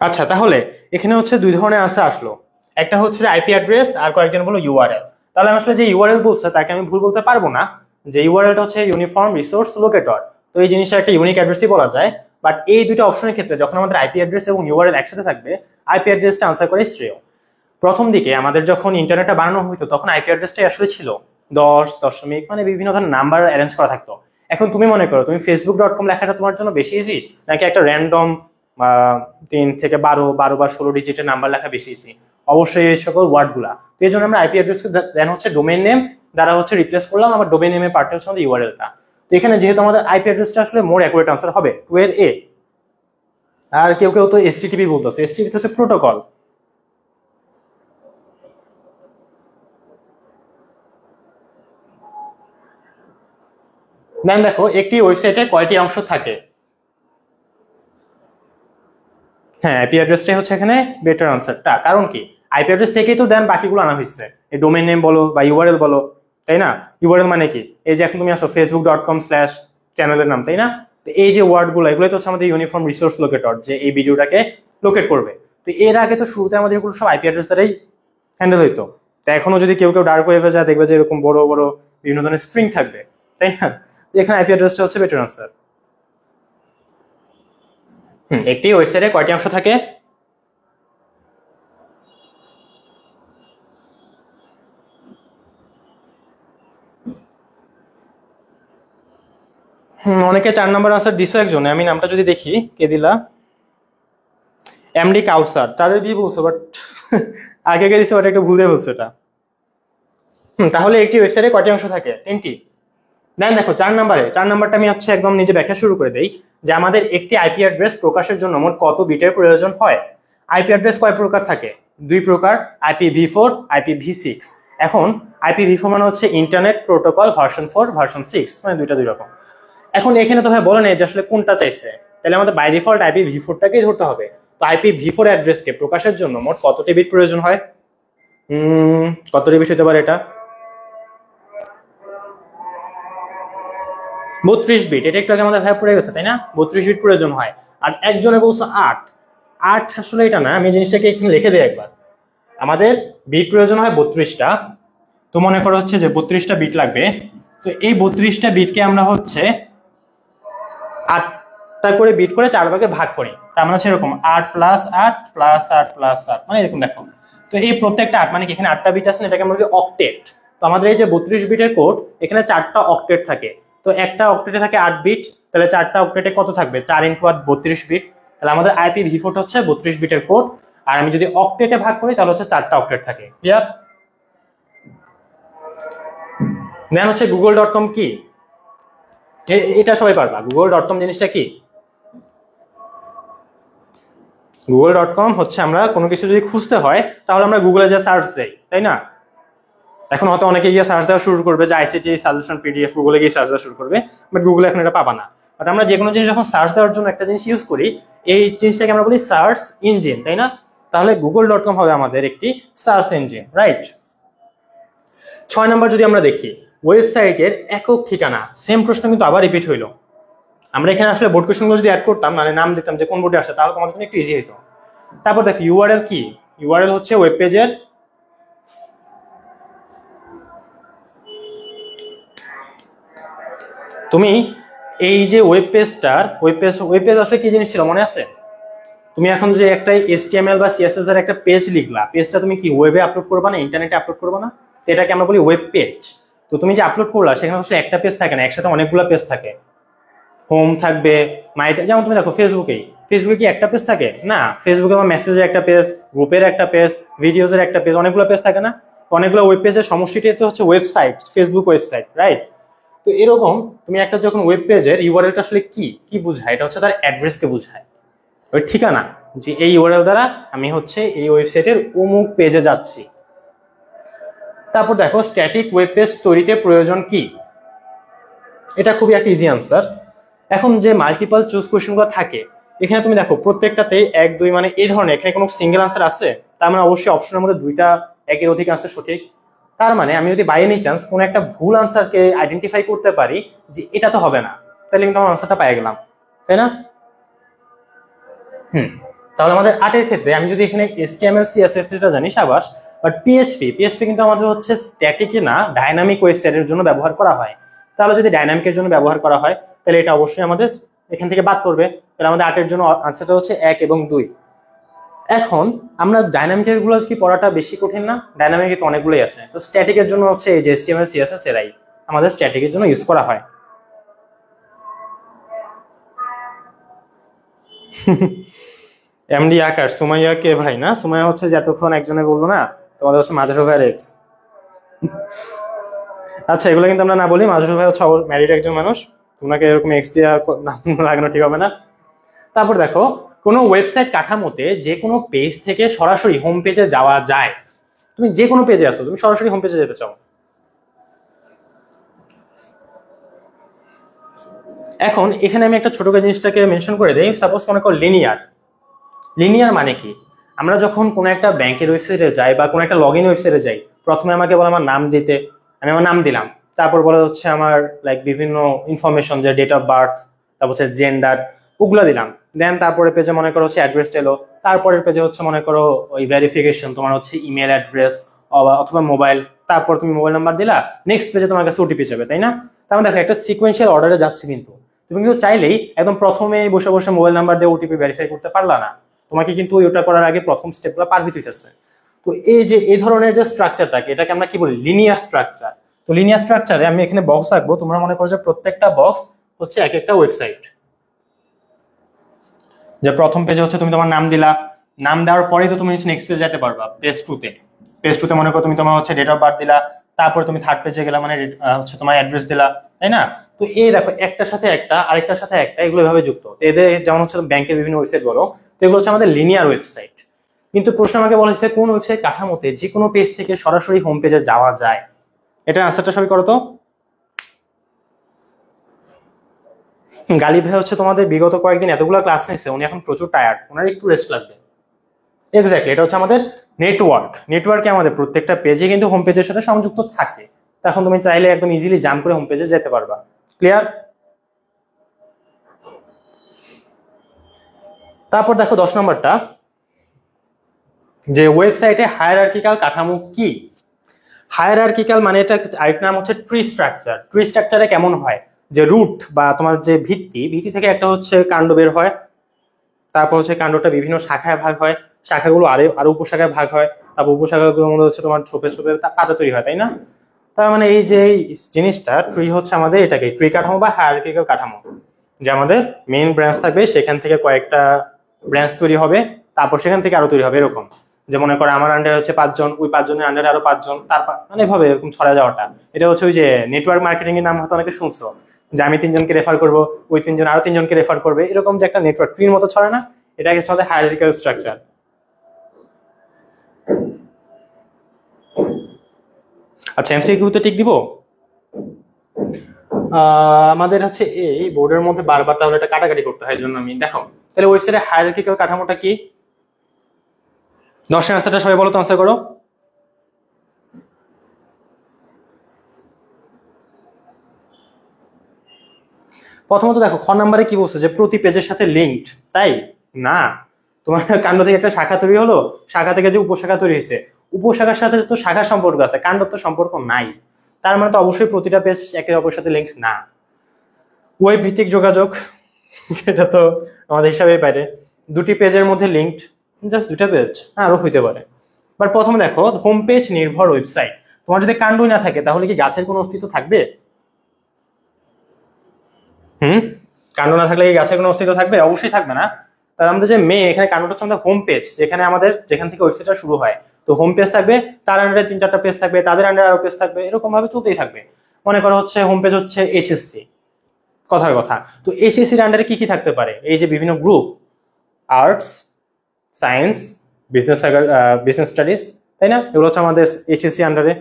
আচ্ছা, তাহলে এখানে হচ্ছে দুই ধরনের আনসার আসলো। একটা হচ্ছে আইপি অ্যাড্রেস আর কয়েকজন বলো ইউআরএল। তাহলে আমি আসলে যে ইউআরএল বলছে তাকে আমি ভুল বলতে পারবো না, যে ইউআরএলটা হচ্ছে ইউনিফর্ম রিসোর্স লোকেটর। তো এই জিনিসটা একটা ইউনিক অ্যাড্রেসই বলা যায়। বাট এই দুটো অপশনের ক্ষেত্রে যখন আমাদের আইপি অ্যাড্রেস এবং ইউআরএল একসাথে থাকবে, আইপি অ্যাড্রেসটা আনসার করে শ্রেয়। প্রথম দিকে আমাদের যখন ইন্টারনেটটা বানানো হইতো তখন আইপি অ্যাড্রেসটাই আসলে ছিল 10 দশমিক, মানে বিভিন্ন ধরনের নাম্বার অ্যারেঞ্জ করা থাকতো। এখন তুমি মনে করো তুমি facebook.com লেখাটা তোমার জন্য বেশি ইজি, নাকি একটা র্যান্ডম 3 থেকে 12, 12 বা 16 ডিজিটের নাম্বার লেখা বেশি ইজি? অবশ্যই এই সকল ওয়ার্ড গুলা। তো এই জন্য আমরা আইপি অ্যাড্রেস দেন হচ্ছে ডোমেইন নেম দ্বারা হচ্ছে রিপ্লেস করলাম, আবার ডোমেইন নেমের পার্টে হচ্ছে আমাদের ইউআরএলটা। তো এখানে যেহেতু আমাদের আইপি অ্যাড্রেসটা আসলে মোর অ্যাকুরেট আনসার হবে 2 এর এ। আর কেউ কেউ তো এসটিটিপি বলতেছে, এসটিটিপি হচ্ছে প্রোটোকল। দেন দেখো একটি ওয়েবসাইটে কয়টি অংশ থাকে? হ্যাঁ, আইপি অ্যাড্রেসটাই হচ্ছে এখানে বেটার আনসারটা। কারণ কি, আইপি অ্যাড্রেস থেকেই তো দেন বাকিগুলো আনা হয়েছে, এই ডোমেইন নেম বলো বা ইউআরএল বলো, তাই না? ইউআরএল মানে কি, এই যে এখন তুমি আসো facebook.com/চ্যানেলের নাম, তাই না? তো এই যে ওয়ার্ড গুলো এগুলো তো হচ্ছে আমাদের ইউনিফর্ম রিসোর্স লোকেটর, যে এই ভিডিওটাকে লোকেট করবে। তো এর আগে তো শুরুতে আমাদের এগুলো সব আইপি অ্যাড্রেস দ্বারাই হ্যান্ডেল হইতো। তো এখনো যদি কেউ কেউ ডার্ক ওয়েবে যায় দেখবে যে এরকম বড় বড় বিভিন্ন ধরনের স্ট্রিং থাকবে, তাই না? এখানে আইপি অ্যাড্রেসটা হচ্ছে বেটার আনসার। একটি ওয়েবসাইটে কয়টি অংশ থাকে? অনেকে 4 নম্বর আনসার দিছো একজনে, আমি নামটা যদি দেখি, কে দিলা, এমডি কাউসার, তারে দিয়ে বলছো বাট আগে কে দিছো, ওটা একটু ভুলে বলছো এটা। তাহলে একটি ওয়েবসাইটে কয়টি অংশ থাকে? 3টি। দেন দেখো 4 নাম্বারটা আমি হচ্ছে একদম নিজে ব্যাখ্যা শুরু করে দেই, যে আমাদের একটি আইপি অ্যাড্রেস প্রকাশের জন্য মোট কত বিটের প্রয়োজন হয়। আইপি অ্যাড্রেস কয় প্রকার থাকে? 2 প্রকার, IPv4, IPv6। এখন IPv4 মানে হচ্ছে ইন্টারনেট প্রোটোকল ভার্সন 4, ভার্সন 6, মানে দুইটা দুই রকম। এখন এখানে তো ভাই বলে নেই যে আসলে কোনটা চাইছে, তাহলে আমাদের বাই ডিফল্ট IPv4টাকেই ধরতে হবে। তো IPv4 অ্যাড্রেসকে প্রকাশের জন্য মোট কতটি বিট প্রয়োজন হয়? কতটি বিট হতে পারে এটা? 32 বিট। এটা একটু আগে আমাদের ভাই পড়ে গেছে তাই না? 32 বিট প্রয়োজন হয়। আর একজনে বলছো 8। আসলে এটা না, আমি জিনিসটাকে এখানে লিখে দিই একবার। আমাদের বিট প্রয়োজন হয় 32টা। তো মনে করো হচ্ছে যে 32টা বিট লাগবে। তো এই 32টা বিটকে আমরা হচ্ছে 8টা করে বিট করে 4 ভাগে ভাগ করি। তার মানে হচ্ছে এরকম 8 প্লাস 8 প্লাস 8 প্লাস 8, মানে এরকম দেখো। তো এই প্রত্যেকটা 8 মানে কি এখানে 8টা বিট আছে না, এটাকে আমরা বলি অক্টেট। তো আমাদের এই যে 32 বিটের কোড, এখানে 4টা অক্টেট থাকে। তো একটা অক্টেটে থাকে 8 বিট, তাহলে 4টা অক্টেটে কত থাকবে? 4 × 8 32 বিট। তাহলে আমাদের IPv4 হচ্ছে 32 বিটের কোড। আর আমি যদি অক্টেটে ভাগ করি তাহলে হচ্ছে 4টা অক্টেট থাকে। ক্লিয়ার? দেন হচ্ছে google.com কি, এটা সবাই পারবা। google.com জিনিসটা কি? google.com হচ্ছে আমরা কোনো কিছু যদি খুঁজতে হয় তাহলে আমরা গুগলে যা সার্চ দেই, তাই না? এখন হয়তো অনেকে গিয়ে সার্চ দেওয়া শুরু করবে যে আইসিটি সাজেশন পিডিএফ, গুগলে গিয়ে সার্চ দেওয়া শুরু করবে, বাট গুগলে এখন এটা পাবা না। বাট আমরা যে কোনো জিনিস যখন সার্চ দেওয়ার জন্য একটা জিনিস ইউজ করি, এই জিনিসটাকে আমরা বলি সার্চ ইঞ্জিন, তাই না? তাহলে google.com হবে আমাদের একটি সার্চ ইঞ্জিন, রাইট? 6 নম্বর যদি আমরা দেখি, ওয়েবসাইটের একক ঠিকানা। সেম প্রশ্ন কিন্তু আবার রিপিট হইলো। আমরা এখানে আসলে বোর্ড কোশ্চেনগুলো যদি অ্যাড করতাম, মানে নাম দিতাম যে কোন বোর্ডে আসে, তাহলে তোমাদের জন্য একটু ইজি হতো। তারপর দেখো ইউআরএল কি। ইউআরএল হচ্ছে ওয়েব পেজের তুমি এই যে ওয়েব পেজ আসলে কি জিনিস ছিল মনে আছে? তুমি এখন যে একটা HTML বা CSS দ্বারা একটা পেজ লিখলা, পেজটা তুমি কি ওয়েবে আপলোড করবা না ইন্টারনেটে আপলোড করবা না? এটাকে আমরা বলি ওয়েব পেজ। তো তুমি যে আপলোড করলা সেখানে আসলে একটা পেজ থাকে না, একসাথে অনেকগুলো পেজ থাকে। হোম থাকবে, যেমন তুমি দেখো ফেসবুকে কি একটা পেজ থাকে না? ফেসবুকে আমার মেসেজের একটা পেজ, গ্রুপের একটা পেজ, ভিডিওজের একটা পেজ, অনেকগুলো পেজ থাকে না? অনেকগুলো ওয়েব পেজের সমষ্টিটি তো হচ্ছে ওয়েবসাইট, ফেসবুক ওয়েবসাইট, রাইট? তো এরকম তুমি একটা যখন ওয়েব পেজের ইউআরএলটা আসলে কি বোঝায়? এটা হচ্ছে তার অ্যাড্রেসকে বোঝায়, ওই ঠিকানা, যে এই ইউআরএল দ্বারা আমি হচ্ছে এই ওয়েবসাইটের অমুক পেজে যাচ্ছি। তারপর দেখো স্ট্যাটিক ওয়েব পেজ তৈরিতে প্রয়োজন কি। এটা খুবই একটা ইজি আনসার। এখন যে মাল্টিপল চুজ কোশ্চেনগুলো থাকে, এখানে তুমি দেখো প্রত্যেকটাতে 1 2 মানে এই ধরনের, এখানে কোনো সিঙ্গেল আনসার আছে? তার মানে অবশ্যই অপশনের মধ্যে 2টা একের অধিক আনসার সঠিক। তার মানে আমি যদি বাই এনি চান্স কোনো একটা ভুল আনসারকে আইডেন্টিফাই করতে পারি যে এটা তো হবে না, তাহলে কিন্তু আমার আনসারটা পেয়ে গেলাম, তাই না? তাহলে আমাদের 8 ক্ষেত্রে আমি যদি এখানে HTML CSS এটা জানি সাবাস, বাট PHP কিন্তু আমাদের হচ্ছে স্ট্যাটিকে না ডাইনামিক ওয়েবসাইটের জন্য ব্যবহার করা হয়। তাহলে যদি ডাইনামিকের জন্য ব্যবহার করা হয় তাহলে এটা অবশ্যই আমাদের এখান থেকে বাদ করবে। তাহলে আমাদের 8 জন্য আনসারটা হচ্ছে 1 এবং 2। এখন আমরা ডাইনামিকের গুলো কি পড়াটা বেশি কঠিন না? ডাইনামিকে তো অনেকগুলোই আছে। তো স্ট্যাটিকের জন্য হচ্ছে এই যে HTML CSS এরাই আমাদের স্ট্যাটিকের জন্য ইউজ করা হয়। এমডি আকাশ, সুমাইয়া কে ভাই না? সুমাইয়া হচ্ছে যে এতক্ষণ একজনে বললো না তোমাদের হচ্ছে মাজরুল ভাইয়ের এক্স। আচ্ছা এগুলো কিন্তু আমরা না বলি, মাজরুল ভাই হচ্ছে ম্যারিড একজন মানুষ, তোমাকে এরকম এক্স দিয়ে লাগানো ঠিক হবে না। তারপর দেখো কোনো ওয়েবসাইট কাঠামোতে যে কোনো পেজ থেকে সরাসরি হোম পেজে যাওয়া যায়। তুমি যে কোনো পেজে আসো, তুমি সরাসরি হোম পেজে যেতে চাও। এখন এখানে আমি একটা ছোট জিনিসটাকে মেনশন করে দেই। সাপোজ মনে করো লিনিয়ার মানে কি? আমরা যখন কোনো একটা ব্যাংকের ওয়েবসাইটে যাই বা কোনো একটা লগ ইন ওয়েবসাইটে যাই, প্রথমে আমাকে বলে আমার নাম দিতে, আমি আমার নাম দিলাম। তারপর বলা হচ্ছে আমার লাইক বিভিন্ন ইনফরমেশন, যে ডেট অফ বার্থ, তারপর হচ্ছে জেন্ডার, ওগুলো দিলাম। দেন তারপরে পেজে মনে করো হচ্ছে অ্যাড্রেস এলো। তারপরের পেজে হচ্ছে মনে করো ওই ভেরিফিকেশন, তোমার হচ্ছে ইমেল অ্যাড্রেস অথবা মোবাইল, তারপর তুমি মোবাইল নাম্বার দিলা। নেক্সট পেজে তোমার কাছে ওটিপি যাবে, তাই না? তার মানে দেখো একটা সিকোয়েন্সিয়াল অর্ডারে যাচ্ছে। কিন্তু তুমি কিন্তু চাইলেই একদম প্রথমে বসে বসে মোবাইল নাম্বার দিয়ে ওটিপি ভেরিফাই করতে পারলা না। তোমাকে কিন্তু ওটা করার আগে প্রথম স্টেপগুলো পার হইতে হইতেছে। তো এই যে এই ধরনের যে স্ট্রাকচারটাকে, এটাকে আমরা কি বলি? Linear structure. তো লিনিয়ার স্ট্রাকচারে আমি এখানে বক্স আঁকবো। তোমরা মনে করো যে প্রত্যেকটা বক্স হচ্ছে এক একটা ওয়েবসাইট। যে প্রথম পেজে হচ্ছে তুমি তোমার নাম দিলা, নাম দেওয়ার পরেই তো তুমি নেক্সট পেজ যেতে পারবা পেজ 2 তে। পেজ 2 তে মনে করো তুমি তোমার হচ্ছে ডেট অফ বার্থ দিলা, তারপর তুমি থার্ড পেজে গেলা, মানে হচ্ছে তোমার অ্যাড্রেস দিলা, তাই না? তো এই দেখো একটার সাথে একটা আরেকটার সাথে একটা এগুলো এভাবে যুক্ত। তো এদের যেমন হচ্ছে ব্যাংকের বিভিন্ন ওয়েবসাইট বলো, তো এগুলো হচ্ছে আমাদের লিনিয়ার ওয়েবসাইট। কিন্তু প্রশ্ন আমাকে বলা হয়েছে কোন ওয়েবসাইট কাঠামোতে যে কোনো পেজ থেকে সরাসরি হোম পেজে যাওয়া যায়। এটার আনসারটা সবাই করো তো। গালিব ভাই হচ্ছে তোমাদের বিগত কয়েকদিন এতগুলো ক্লাস নিচ্ছে, উনি এখন প্রচুর টায়ার্ড, ওনার একটু রেস্ট লাগবে। এক্স্যাক্টলি, এটা হচ্ছে আমাদের নেটওয়ার্কে আমাদের প্রত্যেকটা পেজে কিন্তু হোম পেজের সাথে সংযুক্ত থাকে। তখন তুমি চাইলে একদম ইজিলি জাম্প করে হোম পেজে যেতে পারবা। ক্লিয়ার? তারপর দেখো 10 নম্বরটা, যে ওয়েবসাইটে হায়ারার্কিক্যাল কাঠামো কি। হায়ারার্কিক্যাল মানে এটা আরেকটা নাম হচ্ছে ট্রি স্ট্রাকচার। ট্রি স্ট্রাকচারে কেমন হয়, যে রুট বা তোমার যে ভিত্তি থেকে একটা হচ্ছে কাণ্ড বের হয়, তারপর হচ্ছে কাণ্ডটা বিভিন্ন শাখায় ভাগ হয়, শাখাগুলো আরো উপশাখায় ভাগ হয়, তারপর উপশাখাগুলোর মধ্যে হচ্ছে তোমার ছোপে ছোপে পাতা তৈরি হয়, তাই না? তার মানে এই যে এই জিনিসটা ট্রি হচ্ছে আমাদের এটাকে ট্রি কাঠামো বা হায়ারার্কিক্যাল কাঠামো, যে আমাদের মেইন ব্রাঞ্চ থাকবে, সেখান থেকে কয়েকটা ব্রাঞ্চ তৈরি হবে, তারপর সেখান থেকে আরো তৈরি হবে এরকম। যে মনে করো আমার আন্ডারে হচ্ছে 5 জন, ওই 5 জনের আন্ডারে আরো 5 জন, মানে এভাবে এরকম ছড়া যাওয়াটা। এটা হচ্ছে ওই যে নেটওয়ার্ক মার্কেটিং এর নাম হয়তো অনেকে শুনছো, যে আমি 3 জনকে রেফার করবো, ওই 3 জন আরো 3 জনকে রেফার করবে, এরকম যে একটা নেটওয়ার্ক ট্রির মতো ছড়া না, এটাকে আমাদের হায়ারার্কিক্যাল স্ট্রাকচার। আচ্ছা, এমসিকিউতে টিক দিব। আমাদের হচ্ছে এই বোর্ডের মধ্যে বারবার তাহলে এটা কাটাকাটি করতে হয়, জন্য আমি দেখো তাহলে ওয়েবসাইটে হায়ারার্কিক্যাল কাঠামোটা কি। 10 এর আনসারটা সবাই বলো তো, আনসার করো। প্রথমত দেখো খ নাম্বারে কি বলছে, যে প্রতি পেজের সাথে লিঙ্কড, তাই না? তোমার কাণ্ড থেকে একটা শাখা তৈরি হলো, শাখা থেকে যে উপশাখা তৈরি হয়েছে, উপশাখার সাথে তো শাখার সম্পর্ক আছে, কাণ্ডর তো সম্পর্ক নাই। তার মানে তো অবশ্যই প্রতিটা পেজ একে অপরের সাথে লিঙ্ক না। ওয়েব ভিত্তিক যোগাযোগ, এটা তো আমাদের হিসাবেই পারে। দুটি পেজের মধ্যে লিঙ্কড, জাস্ট দুটা পেজ, আরো হইতে পারে। বাট প্রথমে দেখো হোম পেজ নির্ভর ওয়েবসাইট। তোমার যদি কাণ্ডই না থাকে তাহলে কি গাছের কোনো অস্তিত্ব থাকবে? কাণ্ড না থাকলে কি গাছের কোনো অস্তিত্ব থাকবে? অবশ্যই থাকবে না। তাহলে আমাদের যে এখানে কাণ্ডটা হচ্ছে আমাদের হোম পেজ, যেখানে আমাদের যেখান থেকে ওয়েবসাইটটা শুরু হয়, তো হোম পেজ থাকবে, তার আন্ডারে 3-4টা পেজ থাকবে, তাদের আন্ডারে আরো পেজ থাকবে, এরকম ভাবে চলতেই থাকবে। মনে করো হচ্ছে হোম পেজ হচ্ছে এইচএসসি, কথার কথা, তো এইচএসসির আন্ডারে কি কি থাকতে পারে? এই যে বিভিন্ন group, arts, science, business studies, তাই না? এগুলো হচ্ছে আমাদের এইচএসসি আন্ডারে।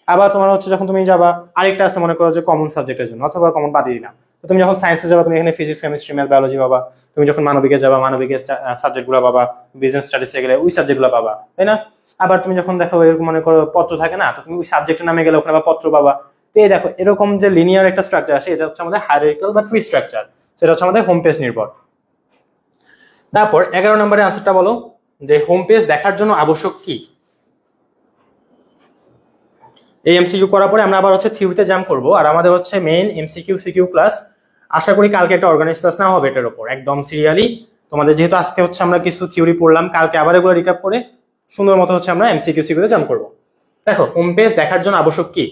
আবার তোমার হচ্ছে যখন তুমি যাবা, আরেকটা আছে মনে করো যে কমন সাবজেক্টের জন্য, অথবা কমন বাদ দিলাম, তো তুমি যখন সায়েন্সে যাবা তুমি এখানে ফিজিক্স, কেমিস্ট্রি, ম্যাথ, বায়োলজি পাবা। তুমি যখন মানবিকে যাবা মানবিকের সাবজেক্ট গুলো পাবা, বিজনেস স্টাডিজে গেলে ওই সাবজেক্ট গুলো পাবা, তাই না? আবার তুমি যখন দেখো এরকম মনে করো পত্র থাকে না, তো তুমি ওই সাবজেক্টের নামে গেলে ওখানে আবার পত্র পাবা। তো এই দেখো এরকম যে লিনিয়ার একটা স্ট্রাকচার আসে, এটা হচ্ছে আমাদের হায়ারার্কিক্যাল বা ট্রি স্ট্রাকচার, সেটা হচ্ছে আমাদের হোম পেজ নির্ভর। তারপর 11 নম্বরের আনসারটা বলো, যে হোম পেজ দেখার জন্য আবশ্যক কি। এই এমসিকিউ করার পরে আমরা আবার হচ্ছে থিওরিতে জাম্প করবো, আর আমাদের হচ্ছে মেইন এমসিকিউ সিকিউ ক্লাস। আশা করি কালকে একটা অর্গানাইজ ক্লাস না হবে এটার উপর, একদম সিরিয়ালি। তোমাদের যেহেতু আজকে হচ্ছে আমরা কিছু থিওরি পড়লাম, কালকে আবার এগুলো রিক্যাপ করে সুন্দর মতো হচ্ছে আমরা এমসিকিউ সিকিউতে জাম্প করবো। দেখো হোম পেজ দেখার জন্য আবশ্যক কি।